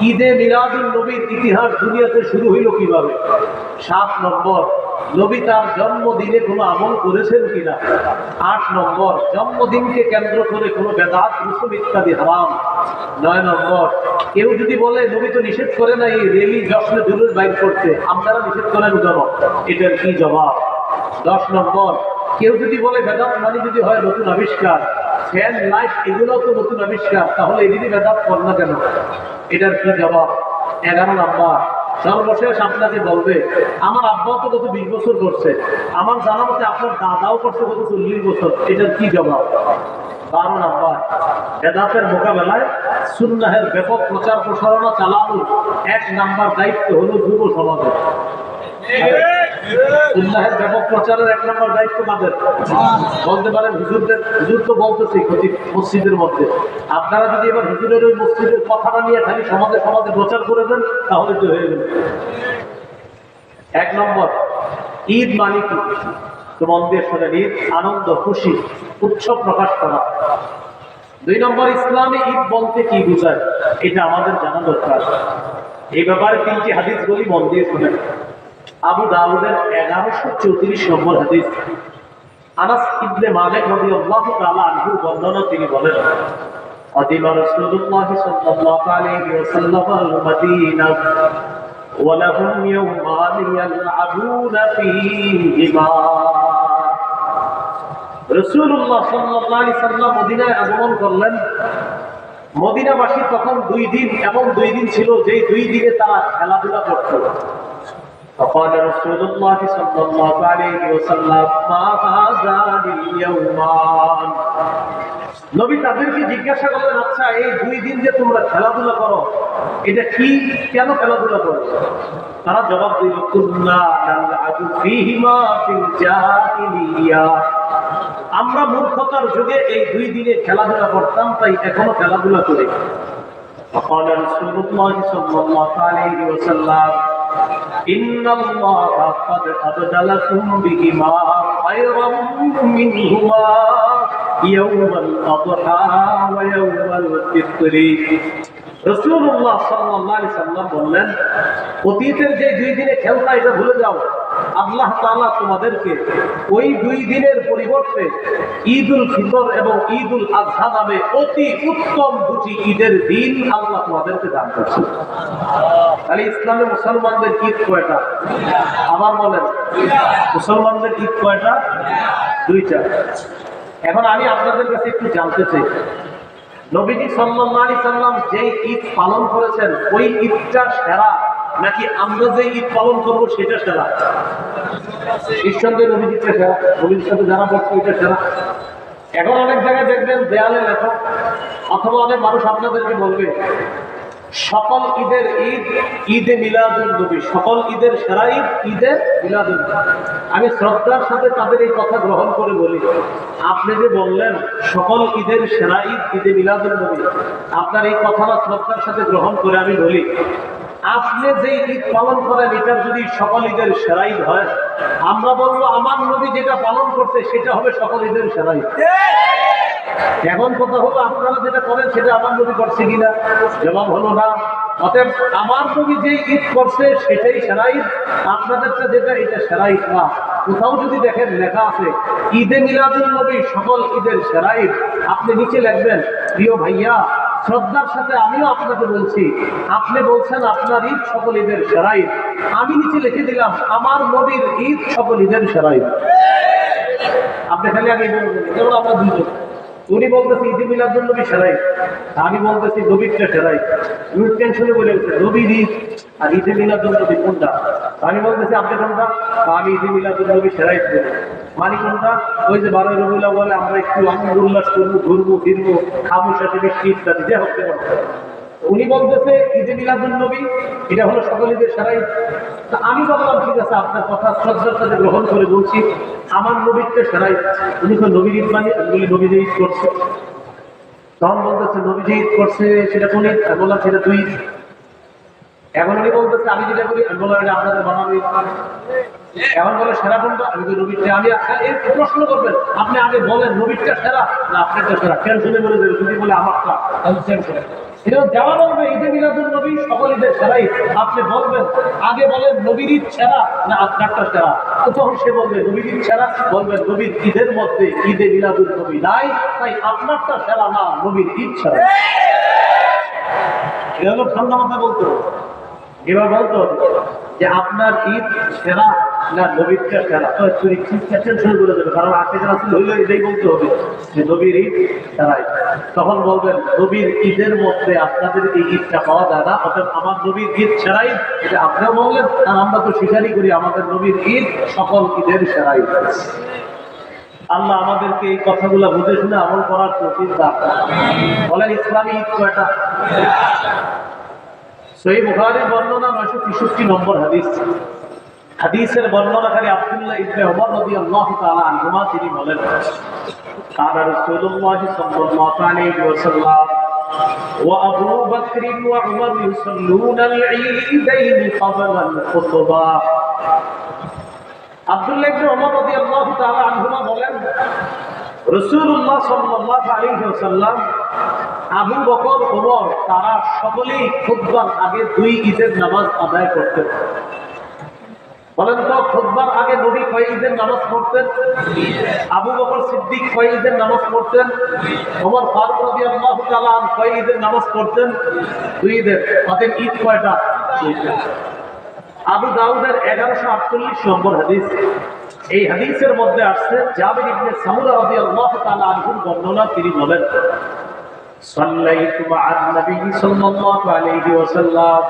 Speaker 3: ঈদে মিলাদুন নবীর ইতিহাস দুনিয়াতে শুরু হইল কিভাবে। 7 নম্বর, নবী তার জন্মদিনে কোনো আমল করেছেন কিনা। 8 নম্বর, জন্মদিনকে কেন্দ্র করে কোনো বেদাত, রসুম ইত্যাদি হারাম। 9 নম্বর, কেউ যদি বলে নবী তো নিষেধ করে না এই রেলি জশ্নে জুলুস বাইর করতে, আপনারা নিষেধ করেন কেন, এটার কি জবাব। 10 নম্বর, কেউ যদি বলে বেদাত মানে যদি হয় নতুন আবিষ্কার, ফ্যান, লাইট এগুলো তো নতুন আবিষ্কার, তাহলে এদিকে বেদাত কর না কেন, এটার কি জবাব। 11 নম্বর, সর্বশেষ আপনাকে বলবে আমার আব্বা তো গত 20 বছর করছে, আমার জানা মতে আপনার দাদাও করছে গত 40 বছর, এটার কি জবাব। 12 নম্বর, বেদাতের মোকাবেলায় সুন্নাহের ব্যাপক প্রচার প্রসারণা চালানোর 1 নম্বর দায়িত্ব হলো যুব সমাজের। সুন্নাহের ব্যাপক প্রচারের 1 নম্বর দায়িত্ব কাদের? বলতে পারেন হুজুরদের। হুজুর তো বলতেছি খতিব মসজিদের মধ্যে, আপনারা যদি এবার হুজুরের ওই মসজিদের কথাটা নিয়ে খালি সমাজে সমাজে প্রচার করে দেন তাহলে তো হয়ে গেল। 1 নম্বর, ঈদ মানে কি, তো মন দিয়ে শোনেন। ঈদ আনন্দ, খুশি, উৎসব প্রকাশ করা। 2 নম্বর, ইসলামে ঈদ বলতে কি বোঝায়, এটা আমাদের জানা দরকার। এই ব্যাপারে 3টি হাদিস বলি, মন দিয়ে শোনেন। আবু দাউদের 1134 নম্বর হাদিস, আনাস ইবনে মালিক রাদিয়াল্লাহু তাআলা আনহু বর্ণনা, তিনি বলেন, আদিমা রাসূলুল্লাহ সাল্লাল্লাহু আলাইহি ওয়াসাল্লাম আল-মদিনা ওয়া লাহুম ইয়াওমান ইয়ালআবুনা ফীহিমা। রাসূলুল্লাহ সাল্লাল্লাহু আলাইহি ওয়াসাল্লাম মদিনায় আগমন করলেন। মদিনাবাসী তখন 2 দিন, এমন 2 দিন ছিল যেই 2 দিনে তারা খেলাধুলা করত। فقال رسول الله صلى الله عليه وسلم ما هذان اليومان। নবী তাদেরকে জিজ্ঞাসা করলেন, আচ্ছা এই 2 দিন যে তোমরা খেলাধুলা করো এটা কি, কেন খেলাধুলা করো? তারা জবাব দিল, কুন্না নালআবু ফীহিমা ফিল জাহিলিয়া। আমরা মূর্খতার যুগে এই 2 দিনে খেলাধুলা করতাম, তাই এখনো খেলাধুলা করি। وقال رسول الله صلى الله عليه وسلم إن الله قد أبدلكم بهما خيرا منهما يوم الأضحى ويوم الفطر। রাসূলুল্লাহ সাল্লাল্লাহু আলাইহি সাল্লাম বললেন, অতীতের যে 2 দিনে খেলতা এটা ভুলে যাও, আল্লাহ তাআলা তোমাদেরকে ওই 2 দিনের পরিবর্তে ঈদুল ফিতর এবং ঈদুল আযহা নামে অতি উত্তম 2টি ঈদের দিন আল্লাহ তোমাদেরকে দান করেছেন। তাহলে ইসলামে মুসলমানদের ঈদ কয়টা? আবার বলেন, মুসলমানদের ঈদ কয়টা? 2টা। এখন আমি আপনাদের কাছে একটু জানতে চাই, নবীজি সাল্লাল্লাহু আলাইহি সাল্লাম যে ঈদ পালন করেছেন ওই ঈদটা সেরা নাকি আমরা যে ঈদ পালন করব সেটা সেরা? নিঃসন্দেহে নবীজিটা সেরা, নবীর সাথে যারা বসছে এটা সেরা। এখন অনেক জায়গায় দেখবেন দেয়ালে লেখা, অথবা অনেক মানুষ আপনাদেরকে বলবে সকল ঈদের ঈদ ঈদে মিলাদুন নবী, সকল ঈদের সেরা ঈদ ঈদে মিলাদুন নবী। আমি শ্রদ্ধার সাথে তাদের এই কথা গ্রহণ করে বলি, আপনি যে বললেন সকল ঈদের সেরা ঈদ ঈদে মিলাদুন নবী, আপনার এই কথাটা শ্রদ্ধার সাথে গ্রহণ করে আমি বলি, আপনি যে ঈদ পালন করেন এটার যদি সকল ঈদের সেরা ঈদ হয়, আমরা বলবো আমার নবী যেটা পালন করছে সেটা হবে সকল ঈদের সেরা ঈদ। এখন কথা হলো আপনারা যেটা করেন সেটা আমার নবী করছে কিনা? জবাব হলো না। অতএব আমার নবী যে ঈদ করছে সেটাই সেরা ঈদ, আপনাদেরটা যেটা এটা সেরা ঈদ না। কোথাও যদি দেখেন লেখা আছে ঈদে মিলাদুন নবী সকল ঈদের সেরা ঈদ, আপনি নিচে লিখবেন, প্রিয় ভাইয়া শ্রদ্ধার সাথে আমিও আপনাকে বলছি, আপনি বলছেন আপনার ঈদ সকল ঈদের সেরা ঈদ, আমি নিচে লিখে দিলাম আমার নবীর ঈদ সকল ঈদের সেরা ঈদ। আপনি খালি আগে যেমন আমরা দুজন, উনি বলতেছে ঈদে মিলাদুন নবী সেরাই, আমি বলতেছি নবীরটা সেরাই। উনি টেনশনে বলে গেছে নবীর ঈদ আর ঈদে মিলাদুন নবী কোনটা? আমি বলতেছি আপনি কোনটা? আমি ঈদে মিলাদুন নবী সেরাই বলি। মানে কোনটা? ওই যে 12 রবিউল আউয়ালে আমরা একটু আনন্দ উল্লাস করবো, ঘুরবো ফিরবো, খাবো সাথে মিষ্টি ইত্যাদি, যে হোক। উনি বলতেছে ঈদে মিলাদুন নবী এটা হলো সকল ঈদের সেরা ঈদ। আমি বললাম ঠিক আছে, আপনার কথা শ্রদ্ধার সাথে গ্রহণ করে বলছি আমার নবীরটা সেরা ঈদ। উনি তো নবীর ঈদ মানে, আমি বলি নবী যে ঈদ করছে। তখন বলতেছে নবী যে ঈদ করছে সেটা কোন ঈদ? আমি বললাম সেটা 2 ঈদ। এখন উনি বলতেছে আমি যেটা করি, আমি বললাম এটা আপনাদের বানানো ঈদ। এখন বলে সেরা কোনটা? আমি বলি নবীরটা। আমি এই প্রশ্ন করবেন, আপনি আগে বলেন নবীরটা সেরা না আপনারটা সেরা? টেনশনে বলে দেবে, যদি বলে আমারটা তাহলে টেনশনে। এটা যাওয়া বলবে ঈদে মিলাদুন নবী সকল ঈদের সেরা ঈদ, আপনি বলবেন আগে বলেন নবীর ঈদ সেরা না আপনারটা সেরা? তো তখন সে বলবে নবীর ঈদ সেরা, বলবেন নবীর ঈদের মধ্যে ঈদে মিলাদুন নবী নাই, তাই আপনারটা সেরা না, নবীর ঈদ সেরা। এটা হলো ঠান্ডা মাথায় বলতো। এবার বলতো যে আপনার ঈদ সেরা না নবীরটা সেরা, টেনশন করে দেবে, কারণ আজকে রাসূল হইলে এটাই বলতে হবে যে নবীর ঈদ সেরাই। তখন বলবেন নবীর ঈদের মধ্যে আপনাদের এই ঈদটা পাওয়া যায় না, অর্থাৎ আমার নবীর ঈদ সেরাই, এটা আপনিও বললেন, আর আমরা তো স্বীকারই করি আমাদের নবীর ঈদ সকল ঈদের সেরাই। আল্লাহ আমাদেরকে এই কথাগুলো বুঝে শুনে আমল করার তৌফিক দান করুন। বলেন ইসলামী ঈদ কয়টা? সহিহ বুখারীর বর্ণনা 963 নম্বর হাদিস। হাদিসের বর্ণনাকারী আব্দুল্লাহ ইবনে ওমর রাদিয়াল্লাহু তাআলা আনহুমা তিনি বলেন, কানা রাসূলুল্লাহ সাল্লাল্লাহু আলাইহি ওয়াসাল্লাম ওয়া আবু বকর ওয়া উমর ইউসাল্লুনা আল-ঈদাইন ক্বাবলা আল-খুতবা। আব্দুল্লাহ ইবনে ওমর রাদিয়াল্লাহু তাআলা আনহুমা বলেন, রাসূলুল্লাহ সাল্লাল্লাহু আলাইহি ওয়াসাল্লাম, আবু বকর, ওমর তারা সকলেই খুতবার আগে 2 ঈদের নামাজ আদায় করতেন। বলেন তো খুতবার আগে নবী কয় ঈদের নামাজ পড়তেন? আবু বকর সিদ্দিক কয় ঈদের নামাজ পড়তেন? ওমর ফারুক রাদিয়াল্লাহু তাআলা আনহু কয় ঈদের নামাজ পড়তেন? 2 ঈদের। অতএব ঈদ কয়টা? 2টা। আবু দাউদের 1148 নম্বর হাদিস। এই হাদিসের মধ্যে আসছে জাবির ইবনে সামুরা রাদিয়াল্লাহু তাআলা আনহুর বর্ণনা, তিনি বলেন, সাল্লাইতু মা'আন নবী সাল্লাল্লাহু আলাইহি ওয়াসাল্লাম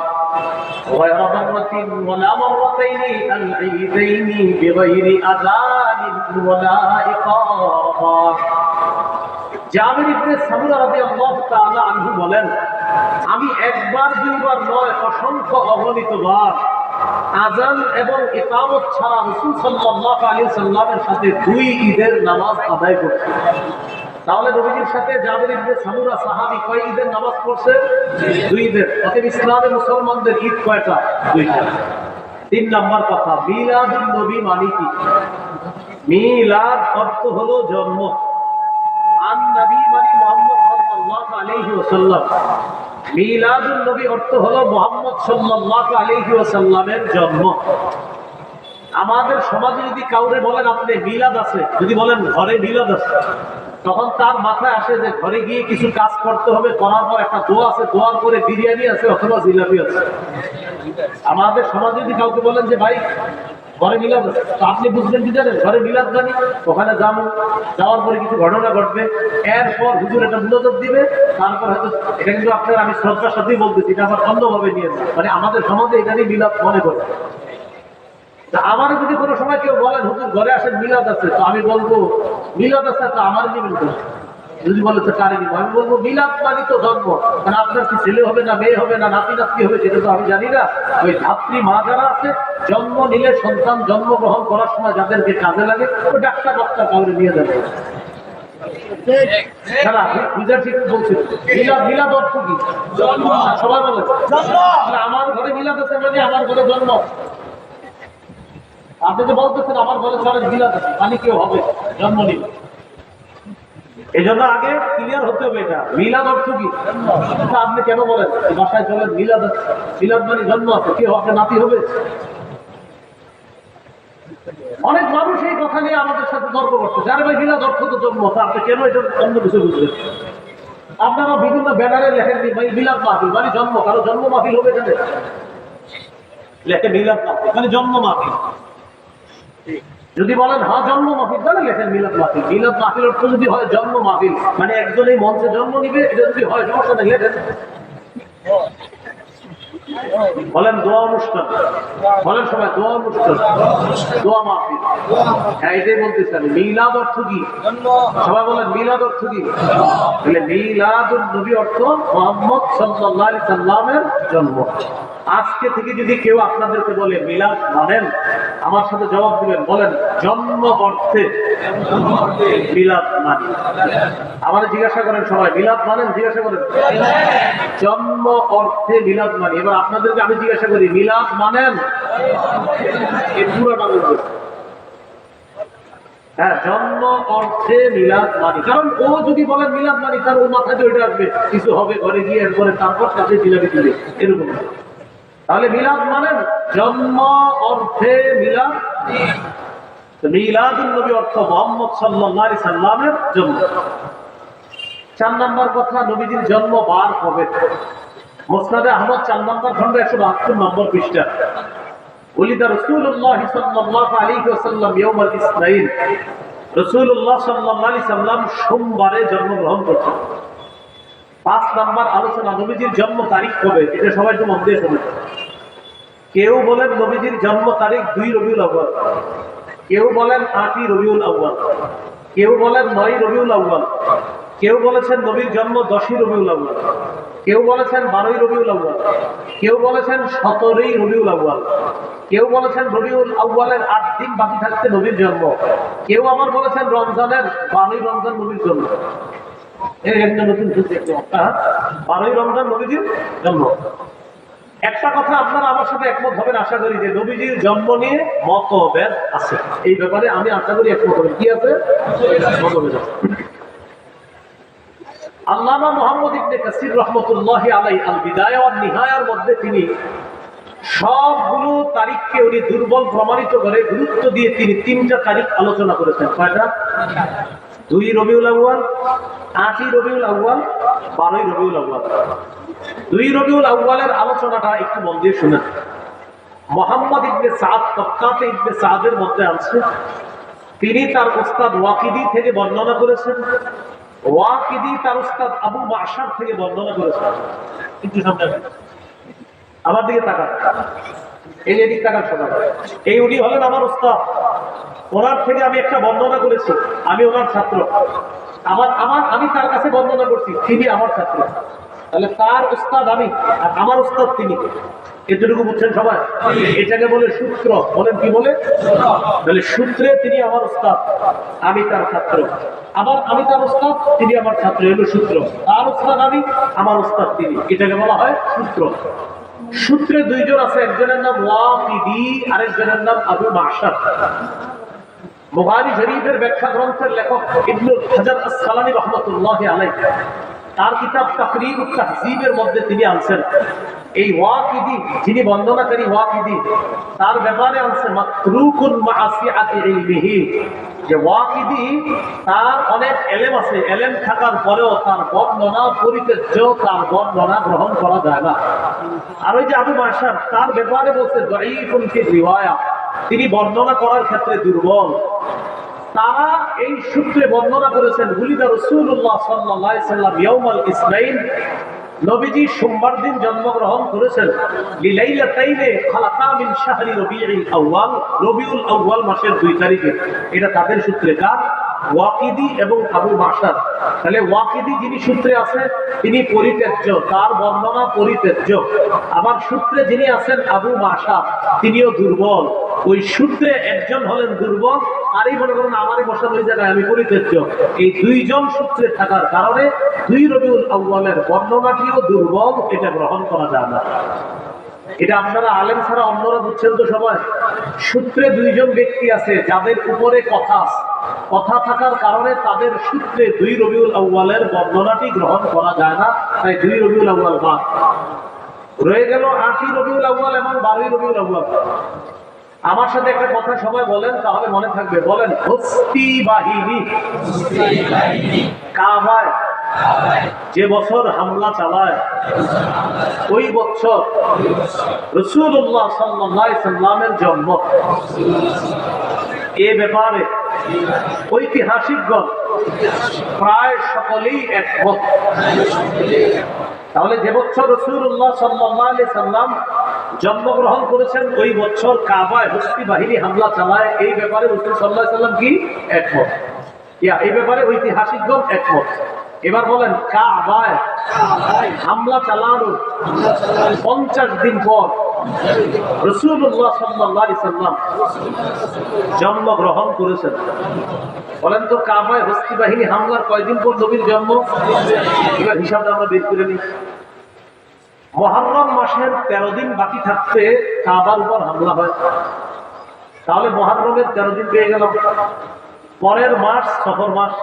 Speaker 3: غير مرة ولا مرتين العيدين بغير أذان ولا إقامة। জাবির ইবনে সামুরা রাদিয়াল্লাহু তাআলা আনহু বলেন, আমি একবার দুইবার নয় অসংখ্য অগণিত বার আজান এবং ইকামত ছাড়া রাসূল সাল্লাল্লাহু আলাইহি সাল্লামের সাথে 2 ঈদের নামাজ আদায় করছে। তাহলে নবীজির সাথে জাবের ইবনে সামুরা সাহাবী কয় ঈদের নামাজ পড়ছে? 2 ঈদের। অতএব ইসলামে মুসলমানদের ঈদ কয়টা? 2টা। 3 নাম্বার কথা, মিলাদুন নবী মানে কি? মিলাদ অর্থ হলো জন্ম। আন নবী মানে মুহাম্মদ সাল্লাল্লাহু আলাইহি ওয়াসাল্লাম। মিলাদুন নবী অর্থ হলো মুহাম্মদ সাল্লাল্লাহু আলাইহি ওয়াসাল্লামের জন্ম। আমাদের সমাজে যদি কাউরে বলেন আপনি মিলাদ আছে, যদি বলেন ঘরে মিলাদ আছে, তখন তার মাথায় আসে যে ঘরে গিয়ে কিছু কাজ করতে হবে, করার পর একটা দোয়া আছে, দোয়ার পরে বিরিয়ানি আছে অথবা জিলাপি আছে। আমাদের সমাজে যদি কাউকে বলেন যে ভাই ঘরে মিলাদ আছে, তো আপনি বুঝবেন কি জানেন? ঘরে মিলাদ জানি, ওখানে যাবো, যাওয়ার পরে কিছু ঘটনা ঘটবে, এরপর হুজুর একটা মুনাজাত দিবে, তারপর হয়তো এটা কিন্তু আপনার আমি শ্রদ্ধার সাথেই বলতেছি, এটা আবার অন্যভাবে নিয়ে যায়, মানে আমাদের সমাজে এখানেই মিলাদ মনে করে। আমার যদি কোনো সময় কেউ বলেন হুজুর ঘরে আসেন মিলাদ আছে, তো আমি বলবো মিলাদ আছে তো আমার নিবেন তো। যদি বলে তো কারে নিব, আমি বলবো মিলাদ মানে তো জন্ম। মানে আপনার কি ছেলে হবে না মেয়ে হবে না নাতি নাতনি হবে সেটা তো আমি জানি না। ওই ধাত্রী মা যারা আছে, জন্ম নিলে সন্তান জন্মগ্রহণ করার সময় যাদেরকে কাজে লাগে, ওই ডাক্তার কাউরে নিয়ে যাবে। মিলাদ অর্থ কি? সবাই বলে আমার ঘরে মিলাদ আছে মানে আমার ঘরে জন্ম। আপনি তো বলতেছেন আমার ঘরে চলে মিলাদ আছে মানে কেউ হবে জন্ম নিল। এই জন্য আগে ক্লিয়ার হতে হবে এটা মিলাদ অর্থ কি। আপনি কেন বলেন বাসায় চলেন মিলাদ আছে, মিলাদ মানে জন্ম আছে, কেউ আপনার নাতি হবে? অনেক মানুষ এই কথা নিয়ে আমাদের সাথে তর্ক করছে, যার ভাই মিলাদ অর্থ তো জন্ম, তা আপনি কেন এটা অন্য কিছু বুঝবেন? আপনারা বিভিন্ন ব্যানারে লেখেন মিলাদ মাহফিল মানে জন্ম, কারো জন্ম মাহফিল হবে এখানে লেখে মিলাদ মাহফিল মানে জন্ম মাহফিল। যদি বলেন হ্যাঁ জন্ম মাহফিল তাহলে লেখেন মিলাদ মাহফিল। মিলাদ মাহফিল অর্থ যদি হয় জন্ম মাহফিল মানে একজন এই মঞ্চে জন্ম নিবে, এটা যদি হয় সমস্যা নেই লেখেন। বলেন দোয়া অনুষ্ঠান, বলেন সবাই দোয়া অনুষ্ঠান, দোয়া মাহফিল। হ্যাঁ এটাই বলতেছি আমি। মিলাদ অর্থ কি? সবাই বলেন মিলাদ অর্থ কি? তাহলে মিলাদুন নবী অর্থ মুহাম্মদ সাল্লাল্লাহু আলাইহি সাল্লামের জন্ম। আজকে থেকে যদি কেউ আপনাদেরকে বলে মিলাদ মানেন, আমার সাথে জবাব দিবেন, বলেন জন্ম অর্থে মিলাদ মানে। আমার জিজ্ঞাসা করেন সবাই মিলাদ মানেন? জিজ্ঞাসা করেন জন্ম অর্থে মিলাদ মানে। এবার আপনাদেরকে আমি জিজ্ঞাসা করি মিলাদ মানেন? এই পুরোটা বলবেন হ্যাঁ জন্ম অর্থে মিলাদ মানি। কারণ ও যদি বলেন মিলাদ মানি, তার ও মাথায় তো এটা আসবে কিছু হবে ঘরে গিয়ে, এরপরে তারপর সাথে জিলাপি দিবে এরকম। তাহলে মিলাদ মানেন জন্ম অর্থে মিলাদ। মিলাদুন নবী অর্থ মুহাম্মদ সাল্লাল্লাহু আলাইহি সাল্লামের জন্ম। 4 নম্বর কথা, নবীজির জন্ম বার কবে? মুসনাদে আহমদ 4 নম্বর খন্ড 172 নম্বর পৃষ্ঠা। ওলিদা রাসূলুল্লাহ সাল্লাল্লাহু আলাইহি ওয়াসাল্লাম ইয়াউমাল ইসনাইন। রাসূলুল্লাহ সাল্লাল্লাহু আলাইহি সাল্লাম সোমবারে জন্মগ্রহণ করেছেন। 5 নম্বর আলোচনা, নবীজির জন্ম তারিখ কবে? এটা সবাই একটু মন দিয়ে শুনুন। কেউ বলেন নবীজির জন্ম তারিখ 2 রবিউল আউয়াল, কেউ বলেন 8ই রবিউল আউয়াল, কেউ বলেন 9ই রবিউল আউয়াল, কেউ বলেছেন নবীর জন্ম 10ই রবিউল আউয়াল, কেউ বলেছেন 12ই রবিউল আউয়াল, কেউ বলেছেন 17ই রবিউল আউয়াল, কেউ বলেছেন রবিউল আউয়ালের 8 দিন বাকি থাকতে নবীর জন্ম, কেউ আবার বলেছেন রমজানের 12ই রমজান নবীর জন্ম। এই একটা নতুন দেখলাম 12ই রমজান নবীজির জন্ম। একটা কথা আপনারা আমার সাথে একমত হবেন আশা করি, যে নবীজির জন্ম নিয়ে মতভেদ আছে। এই ব্যাপারে আমি আশা করি একমত হবেন। কি আছে? মতভেদ আছে। আল্লামা মুহাম্মদ ইবনে কাসির রাহমাতুল্লাহি আলাইহি আল বিদায়া ওয়ান নিহায়ার মধ্যে তিনি সবগুলো তারিখকে উনি দুর্বল প্রমাণিত করে গুরুত্ব দিয়ে তিনি 3টা তারিখ আলোচনা করেছেন। কয়টা? 2ই রবিউল আউয়াল, 8ই রবিউল আউয়াল, 12ই রবিউল আউয়াল। 2ই রবিউল আউয়ালের আলোচনাটা একটু মন দিয়ে শুনেন। মুহাম্মদ ইবনে সাদ তাবকাতে ইবনে সাদের মধ্যে আছে, তিনি তার উস্তাদ ওয়াকিদি থেকে বর্ণনা করেছেন, ওয়াকিদি তার উস্তাদ আবু মাশার থেকে বর্ণনা করেছেন। একটু সামনে আমার দিকে তাকান, এই এদিক তাকান সবাই। এই উনি হলেন আমার উস্তাদ, ওনার থেকে আমি একটা বর্ণনা করেছি, আমি ওনার ছাত্র। আমি তার কাছে বর্ণনা করছি, তিনি আমার ছাত্র। তাহলে তার উস্তাদ আমি আর আমার উস্তাদ তিনি, এতটুকু বুঝছেন সবাই? এটাকে বলে সূত্র। বলেন কি বলে? তাহলে সূত্রে তিনি আমার উস্তাদ, আমি তার ছাত্র, আবার আমি তার উস্তাদ, তিনি আমার ছাত্র, এলো সূত্র। তার উস্তাদ আমি, আমার উস্তাদ তিনি, এটাকে বলা হয় সূত্র। সূত্রে দুইজন আছে, একজনের নাম ওয়াকিদি, আরেকজনের নাম আবু মাশার। বুখারী শরীফের ব্যাখ্যা গ্রন্থের লেখক ইবনুল হাজার আসকালানী রাহমাতুল্লাহি আলাইহি তার কিতাব তাকরীরুত তাহযীবের মধ্যে তিনি আনছেন এই ওয়াকিদি, যিনি বর্ণনাকারী ওয়াকিদি, তার ব্যাপারে আনছে মাতরুকুন মাআসিআতি ইলমিহি, যে ওয়াকিদি তার অনেক এলেম আছে, এলেম থাকার পরেও তার বর্ণনা পরিত্যাজ্য, তার বর্ণনা গ্রহণ করা যায় না। আর ওই যে আবু মাশার, তার ব্যাপারে বলছে দাঈফুন ফি রিওয়ায়া, তিনি বর্ণনা করার ক্ষেত্রে দুর্বল। তারা এই সূত্রে বর্ণনা করেছেন উলিদা রাসূলুল্লাহ সাল্লাল্লাহু আলাইহি ওয়াসাল্লাম ইয়াউমাল ইসনাইন, নবীজি সোমবার দিন জন্মগ্রহণ করেছেন। লিলাইলাতাইনে খালাকা মিন শাহরি রবিউল আউয়াল, রবিউল আউয়াল মাসের 2 তারিখে। এটা তাদের সূত্রে। কার? ওয়াকিদি এবং আবু মাশার। তাহলে ওয়াকিদি যিনি সূত্রে আছে তিনি পরিত্যাজ্য, তার বর্ণনা পরিত্যাজ্য। আবার সূত্রে যিনি আছেন আবু মাশার, তিনিও দুর্বল। ওই সূত্রে একজন হলেন দুর্বল, আরই মনে করেন আমারই বসানো ওই জায়গায় আমি পরিত্যাজ্য। এই দুইজন সূত্রে থাকার কারণে 2 রবিউল আউয়ালের বর্ণনাটিও দুর্বল, এটা গ্রহণ করা যায় না। এটা আপনারা আলেম ছাড়া অন্যরা বুঝছেন তো সবাই? সূত্রে 2 জন ব্যক্তি আছে যাদের উপরে কথা আছে, কথা থাকার কারণে তাদের সূত্রে 2 রবিউল আউয়ালের বর্ণনাটি গ্রহণ করা যায় না, তাই 2 রবিউল আউয়াল বাদ রয়ে গেল। 8 রবিউল আউয়াল এবং 12 রবিউল আউয়াল। আমার সাথে একটা কথা সবাই বলেন, তাহলে মনে থাকবে। বলেন, হস্তি বাহিনী কাবায় যে বছর হামলা চালায়, ওই বছর রাসূলুল্লাহ সাল্লাল্লাহু আলাইহি সাল্লামের জন্ম। এ ব্যাপারে ঐতিহাসিকগণ প্রায় সকলেই একমত। তাহলে যে বছর রাসূলুল্লাহ সাল্লাল্লাহু আলাইহি সাল্লাম জন্মগ্রহণ করেছেন, ওই বছর কাবায় হস্তি বাহিনী হামলা চালায়, এই ব্যাপারে রাসূল সাল্লাল্লাহু আলাইহি সাল্লাম কি একমত? এই ব্যাপারে ঐতিহাসিকগণ একমত। এবার বলেন, কাবায় হামলা চালানোর 50 দিন পর রাসূলুল্লাহ সাল্লাল্লাহু আলাইহি সাল্লাম জন্মগ্রহণ করেছেন। বলেন তো, কাবায় হস্তি বাহিনী হামলার কয়দিন পর নবীর জন্ম? এবার হিসাবটা আমরা বের করে নিই। মুহররম মাসের 13 দিন বাকি থাকতে কাবার উপর হামলা হয়। তাহলে মুহররমের 13 দিন পেয়ে গেল। পরের মাস সফর মাস,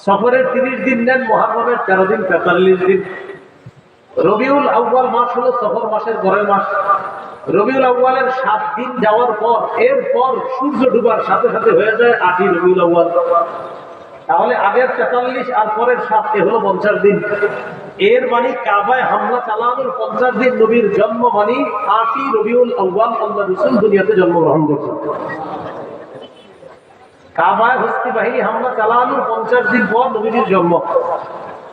Speaker 3: সফরের 30 দিন নেন, মুহররমের 13 দিন 43 দিন। রবিউল আউয়াল মাস হলো সফর মাসের পরের মাস। রবিউল আউয়ালের 7 দিন যাওয়ার পর, এরপর সূর্য ডুবার সাথে সাথে হয়ে যায় 8ই রবিউল আউয়াল। তাহলে আগের 43 আর পরের 7, এ হলো 50 দিন। এর মানে কাবায় হামলা চালানোর 50 দিন নবীর জন্ম, মানে 8ই রবিউল আউয়াল আল্লাহ রাসূল দুনিয়াতে জন্মগ্রহণ করেছেন। কাবায় হস্তি বাহিনী হামলা চালানোর 50 দিন পর নবীর জন্ম।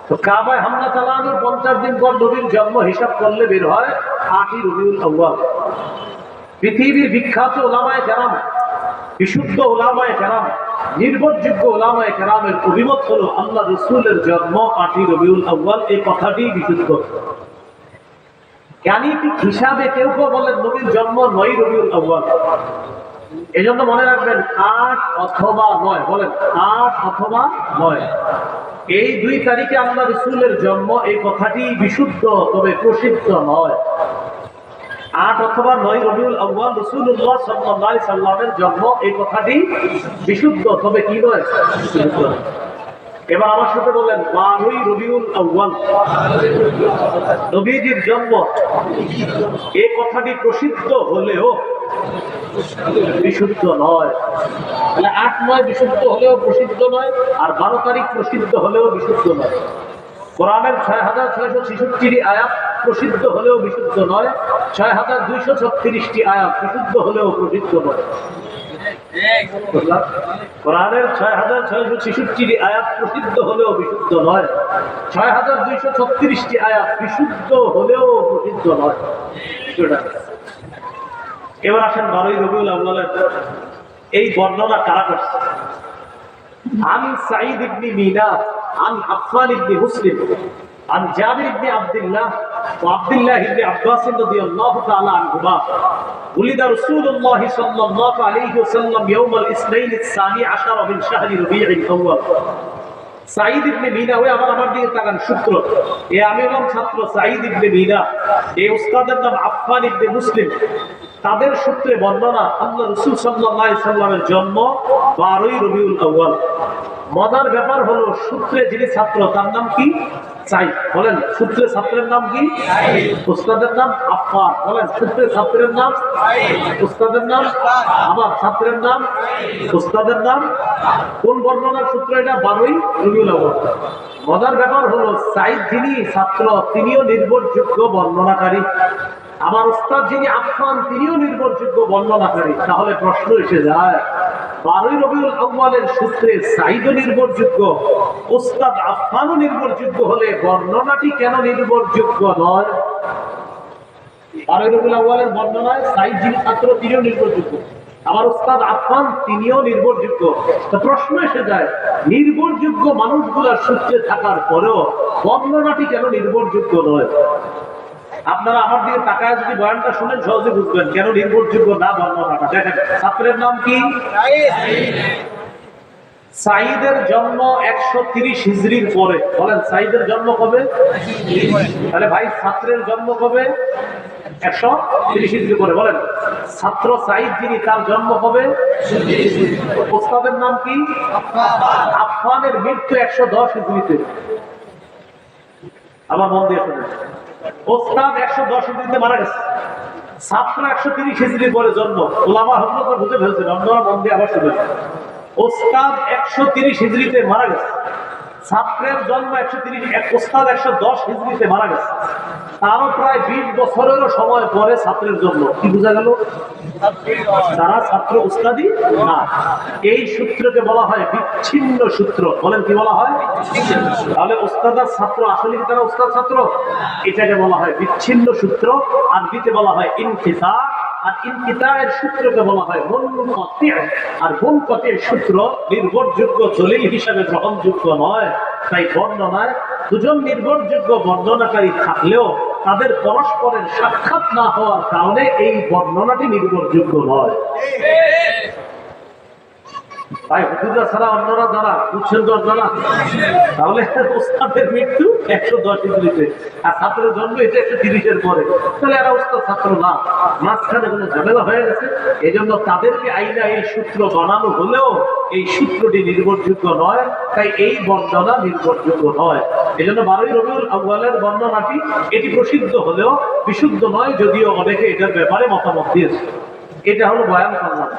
Speaker 3: তো কাবায় হামলা চালানোর 50 দিন পর নবীর জন্ম হিসাব করলে বের হয় 8ই রবিউল আউয়াল। পৃথিবীর বিখ্যাত উলামায়ে কেরাম, বিশুদ্ধ উলামায়ে কেরাম, নির্ভরযোগ্য উলামায়ে কেরামের অভিমত হলো আল্লাহ রাসূলের জন্ম 8ই রবিউল আউয়াল। এই কথাটি বিশুদ্ধ। জ্ঞানীতিক হিসাবে কেউ কেউ বলেন নবীর জন্ম 9ই রবিউল আউয়াল। এই জন্য মনে রাখবেন 8 অথবা 9। বলেন 8 অথবা 9, এই 2 তারিখে আল্লাহ রাসূলের জন্ম। এই কথাটি বিশুদ্ধ, তবে প্রসিদ্ধ নয়। 8 অথবা 9 রবিউল আউয়াল রাসূলুল্লাহ সাল্লাল্লাহু আলাইহি সাল্লামের জন্ম, এই কথাটি বিশুদ্ধ, তবে কি নয়? বিশুদ্ধ। এবার আমার সাথে বলেন 12ই রবিউল আউয়াল নবীজির জন্ম, এই কথাটি প্রসিদ্ধ হলেও বিশুদ্ধ নয়। তাহলে 8, 9 বিশুদ্ধ হলেও প্রসিদ্ধ নয়, আর 12 তারিখ প্রসিদ্ধ হলেও বিশুদ্ধ নয়। কোরআনের 6666টি আয়াত প্রসিদ্ধ হলেও বিশুদ্ধ নয়, 6236টি আয়াত বিশুদ্ধ হলেও প্রসিদ্ধ নয়। কোরআনের 6666টি আয়াত প্রসিদ্ধ হলেও বিশুদ্ধ নয়, 6236টি আয়াত বিশুদ্ধ হলেও প্রসিদ্ধ নয়। এবার আসেন 12ই রবিউল আউয়ালের এই বর্ণনা কারা করছে? আন সাঈদ ইবনে মিনাস আন আফফান ইবনে মুসলিম عن جابر بن عبد الله وعبد الله بن عباس رضي الله تعالى عنهما ولد رسول الله صلى الله عليه وسلم يوم الاثنين الثاني عشر من شهر ربيع الاول সাঈদ ইবনে মিনা ওই আমার দিকে তাকান সূত্র আমি হলাম ছাত্র সাঈদ ইবনে মিনা এই উস্তাদের নাম আফফান ইবনে মুসলিম তাদের সূত্রে বর্ণনা আল্লাহ রাসূল সাল্লাল্লাহু আলাইহি সাল্লামের জন্ম 12ই রবিউল আউয়াল মজার ব্যাপার হলো সূত্রে যিনি ছাত্র তার নাম কি সাঈদ বলেন সূত্রে ছাত্রের নাম কি সাঈদ উস্তাদের নাম আফফান বলেন সূত্রে ছাত্রের নাম সাঈদ উস্তাদের নাম আবার ছাত্রের নাম সাঈদ উস্তাদের নাম কোন বর্ণনার সূত্র এটা 12ই রবিউল আউয়াল মজার ব্যাপার হলো সাঈদ যিনি ছাত্র তিনিও নির্ভরযোগ্য বর্ণনাকারী আমার উস্তাদ যিনি আফফান তিনিও নির্ভরযোগ্য বর্ণনাকারী তাহলে প্রশ্ন এসে যায় 12ই রবিউল আউয়ালের সূত্রে সাঈদও নির্ভরযোগ্য উস্তাদ আফফানও নির্ভরযোগ্য হলে বর্ণনাটি কেন নির্ভরযোগ্য নয় 12ই রবিউল আউয়ালের বর্ণনায় সাঈদ যিনি ছাত্র তিনিও নির্ভরযোগ্য আমার উস্তাদ আফফান তিনিও নির্ভরযোগ্য তো প্রশ্ন এসে যায় নির্ভরযোগ্য মানুষগুলোর সূত্রে থাকার পরেও বর্ণনাটি কেন নির্ভরযোগ্য নয় আপনারা আমার দিকে তাকায় যদি বয়ানটা শুনেন সহজে বুঝবেন কেন নির্ভরযোগ্য না বর্ণনাটা দেখেন ছাত্রের নাম কি সাঈদের জন্ম 130 হিজরির পরে বলেন সাঈদের জন্ম কবে তাহলে ভাই ছাত্রের জন্ম কবে 130 হিজরি পরে বলেন ছাত্র সাঈদ যিনি তার জন্ম কবে উস্তাদের নাম কি আফফানের মৃত্যু 110 হিজরিতে আমার মন দিয়ে শুনেন ওস্তাদ 110 হিজরিতে মারা গেছে ছাত্র 130 হিজরির পরে জন্ম ওলামা হযরত বুঝে ফেলছেন আপনারা মন দিয়ে আবার শুনেন ওস্তাদ 130 হিজরিতে মারা গেছে ছাত্রের জন্ম 130 ওস্তাদ 110 হিজরিতে মারা গেছে তারও প্রায় 20 বছরেরও সময় পরে ছাত্রের জন্ম কি বোঝা গেল তারা ছাত্র উস্তাদি না এই সূত্রকে বলা হয় বিচ্ছিন্ন সূত্র বলেন কি বলা হয় তাহলে উস্তাদ আর ছাত্র আসলে কি তারা উস্তাদ ছাত্র এটাকে বলা হয় বিচ্ছিন্ন সূত্র আরবিতে বলা হয় ইনকিতা আর ইনকিতায়ের সূত্রকে বলা হয় মুনকাতি আর মুনকাতির সূত্র নির্ভরযোগ্য দলিল হিসাবে গ্রহণযোগ্য নয় তাই বর্ণনায় দুজন নির্ভরযোগ্য বর্ণনাকারী থাকলেও তাদের পরস্পরের সাক্ষাৎ না হওয়ার কারণে এই বর্ণনাটি নির্ভরযোগ্য নয় ভাই হুজুরা ছাড়া অন্যরা যারা বুঝছেন তো আপনারা তাহলে ওস্তাদের মৃত্যু 110 হিজরিতে আর ছাত্রের জন্ম এটা 130 পরে তাহলে এরা ওস্তাদ ছাত্র না মাঝখানে কোনো ঝামেলা হয়ে গেছে এই জন্য তাদেরকে আইনা এই সূত্র বানানো হলেও এই সূত্রটি নির্ভরযোগ্য নয় তাই এই বর্ণনা নির্ভরযোগ্য নয় এই জন্য 12ই রবিউল আউয়ালের বর্ণনাটি এটি প্রসিদ্ধ হলেও বিশুদ্ধ নয় যদিও অনেকে এটার ব্যাপারে মতামত দিয়েছে এটা হলো বয়ান করলাম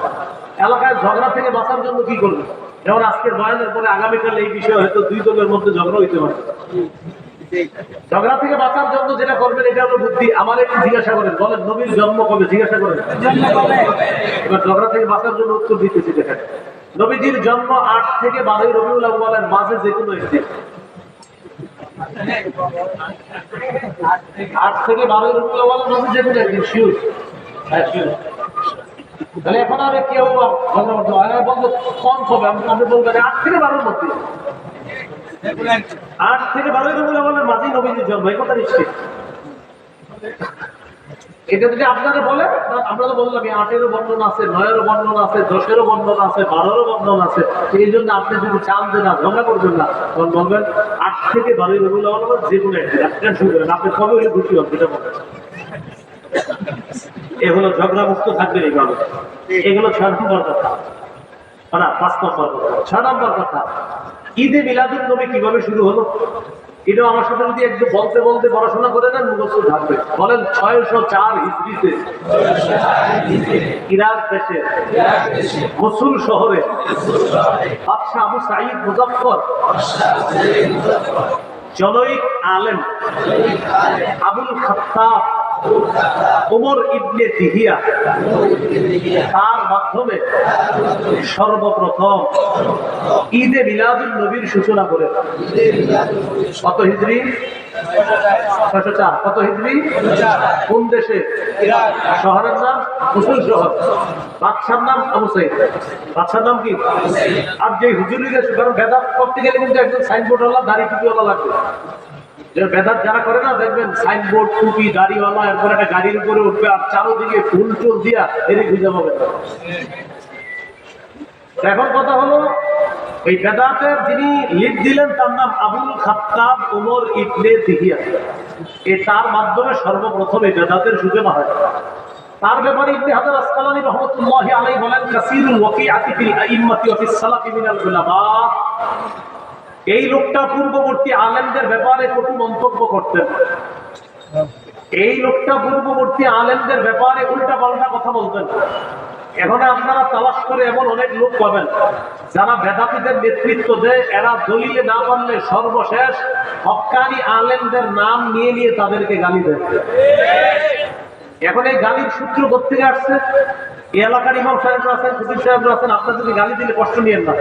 Speaker 3: এলাকায় ঝগড়া থেকে বাঁচার জন্য কি করবে যেমন আজকের বয়ানের পরে আগামীকাল এই বিষয়ে হয়তো দুই দলের মধ্যে ঝগড়া হইতে পারে ঝগড়া থেকে বাঁচার জন্য যেটা করবেন এটা হলো বুদ্ধি আমার একটু জিজ্ঞাসা করেন বলেন নবীর জন্ম কবে জিজ্ঞাসা করেন এবার ঝগড়া থেকে বাঁচার জন্য উত্তর দিতেছি দেখেন নবীজির জন্ম 8 থেকে 12ই রবিউল আউয়ালের মাঝে যে কোনো একদিন 8 থেকে 12ই রবিউল আউয়ালের মাঝে যে কোনো একদিন শিওর হ্যাঁ শিওর তাহলে এখন আর কেউ বলবো কম হবে আপনি বলবেন 8 থেকে 12 মধ্যে 8 থেকে 12 রবিউল আউয়ালের মাঝে নবীজির জন্ম এই কথা নিশ্চিত এটা যদি আপনারা বলেন আমরা তো বললাম 8-এরও বর্ণনা আছে 9-এরও বর্ণনা আছে 10-এরও বর্ণনা আছে 12-এরও বর্ণনা আছে এই জন্য আপনি যদি চান যে না ঝগড়া করবেন না তখন বলবেন 8 থেকে 12 রবিউল আউয়াল যে কোনো একদিন আপনি শুরু করেন আপনি কবে হলে খুশি হন সেটা বলেন এগুলো ঝগড়া মুক্ত থাকবে এইভাবে এগুলো 6 নম্বর কথা না 5 নম্বর কথা 6 নম্বর কথা ঈদে মিলাদুন নবী কিভাবে শুরু হলো এটা আমার সাথে যদি একটু বলতে বলতে পড়াশোনা করে নেন মুখস্থ থাকবে বলেন 604 হিজরিতে ইরাক দেশে মসুল শহরে বাদশা আবু সাঈদ মুজাফফর জনৈক আলেম আবুল খাত্তাব ওমর ইবনে দিহিয়া তার মাধ্যমে সর্বপ্রথম ঈদে মিলাদুন নবীর সূচনা করেন কত হিজরি 604 কত হিজরি কোন দেশে শহরের নাম মসুল শহর বাদশার নাম আবু সাঈদ বাদশার নাম কি আর যে হুজুরিরা কারণ বেদাত করতে গেলে কিন্তু একজন সাইনবোর্ড ওয়ালা দাড়ি টুপিওয়ালা লাগবে যে বেদাত যারা করে না, দেখবেন সাইনবোর্ড, টুপি, গাড়িওয়ালা, এরপর একটা গাড়ির উপরে উঠবে আর চারোদিকে ফুল টুল দিয়া এরই খুঁজে পাবে না। এখন কথা হলো, ওই বেদাতের যিনি লিড দিলেন তার নাম আবুল খাত্তাব ওমর ইবনে দিহিয়া। তার মাধ্যমে সর্বপ্রথম এই বেদাতের সূচনা হয়। তার ব্যাপারে ইবনে হাজার আসকালানী রাহমাতুল্লাহি আলাইহি বলেন, কাসীরুল ওয়াকিআতি ফিল আইম্মাতি ওয়া ফিস সালাফি মিনাল উলামা। এই লোকটা পূর্ববর্তী আলেমদের ব্যাপারে কটু মন্তব্য করতেন। এই লোকটা পূর্ববর্তী আলেমদের ব্যাপারে উল্টা পাল্টা কথা বলতেন। এখন আপনারা তালাশ করে এমন অনেক লোক পাবেন যারা বেদাতীদের নেতৃত্ব দেয়, এরা দলিলে না পারলে সর্বশেষ হক্কানি আলেমদের নাম নিয়ে নিয়ে তাদেরকে গালি দেয়। এখন এই গালির সূত্র কোথেকে আসছে? এই এলাকার ইমাম সাহেবরা আছেন, খতিব সাহেবরা আছেন, আপনার যদি গালি দিলে কষ্ট নিয়েন না।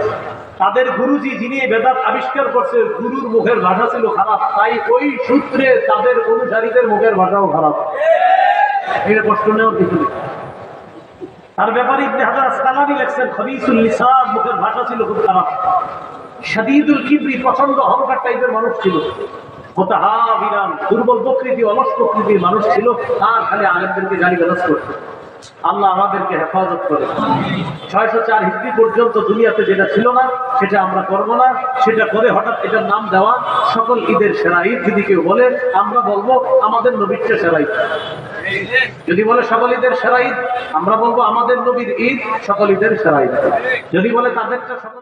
Speaker 3: তাদের গুরুজি যিনি এই বেদাত আবিষ্কার করছে, গুরুর মুখের ভাষা ছিল খারাপ, তাই ওই সূত্রে তাদের অনুসারীদের মুখের ভাষাও খারাপ। এটা কষ্ট নেওয়ার কিছু নেই। তার ব্যাপারে ইবনে হাজার আসকালানী লেখছেন, খবিসুল লিসান, মুখের ভাষা ছিল খুব খারাপ। শাদীদুল কিবরি, প্রচন্ড অহংকার টাইপের মানুষ ছিল। মুতাহাবিরান, দুর্বল প্রকৃতি, অলস প্রকৃতির মানুষ ছিল। তার খালি আলেমদেরকে গালিগালাজ করত। আল্লাহ আমাদেরকে হেফাজত করে। 604 হিজরি পর্যন্ত দুনিয়াতে যেটা ছিল না সেটা আমরা করবো না। সেটা করে হঠাৎ এটার নাম দেওয়া, সকল ঈদের সেরা ঈদ যদি কেউ বলে, আমরা বলবো আমাদের নবীর চেয়ে সেরা ঈদ। যদি বলে সকল ঈদের সেরা ঈদ, আমরা বলবো আমাদের নবীর ঈদ সকল ঈদের সেরা ঈদ। যদি বলে তাদেরটা সকল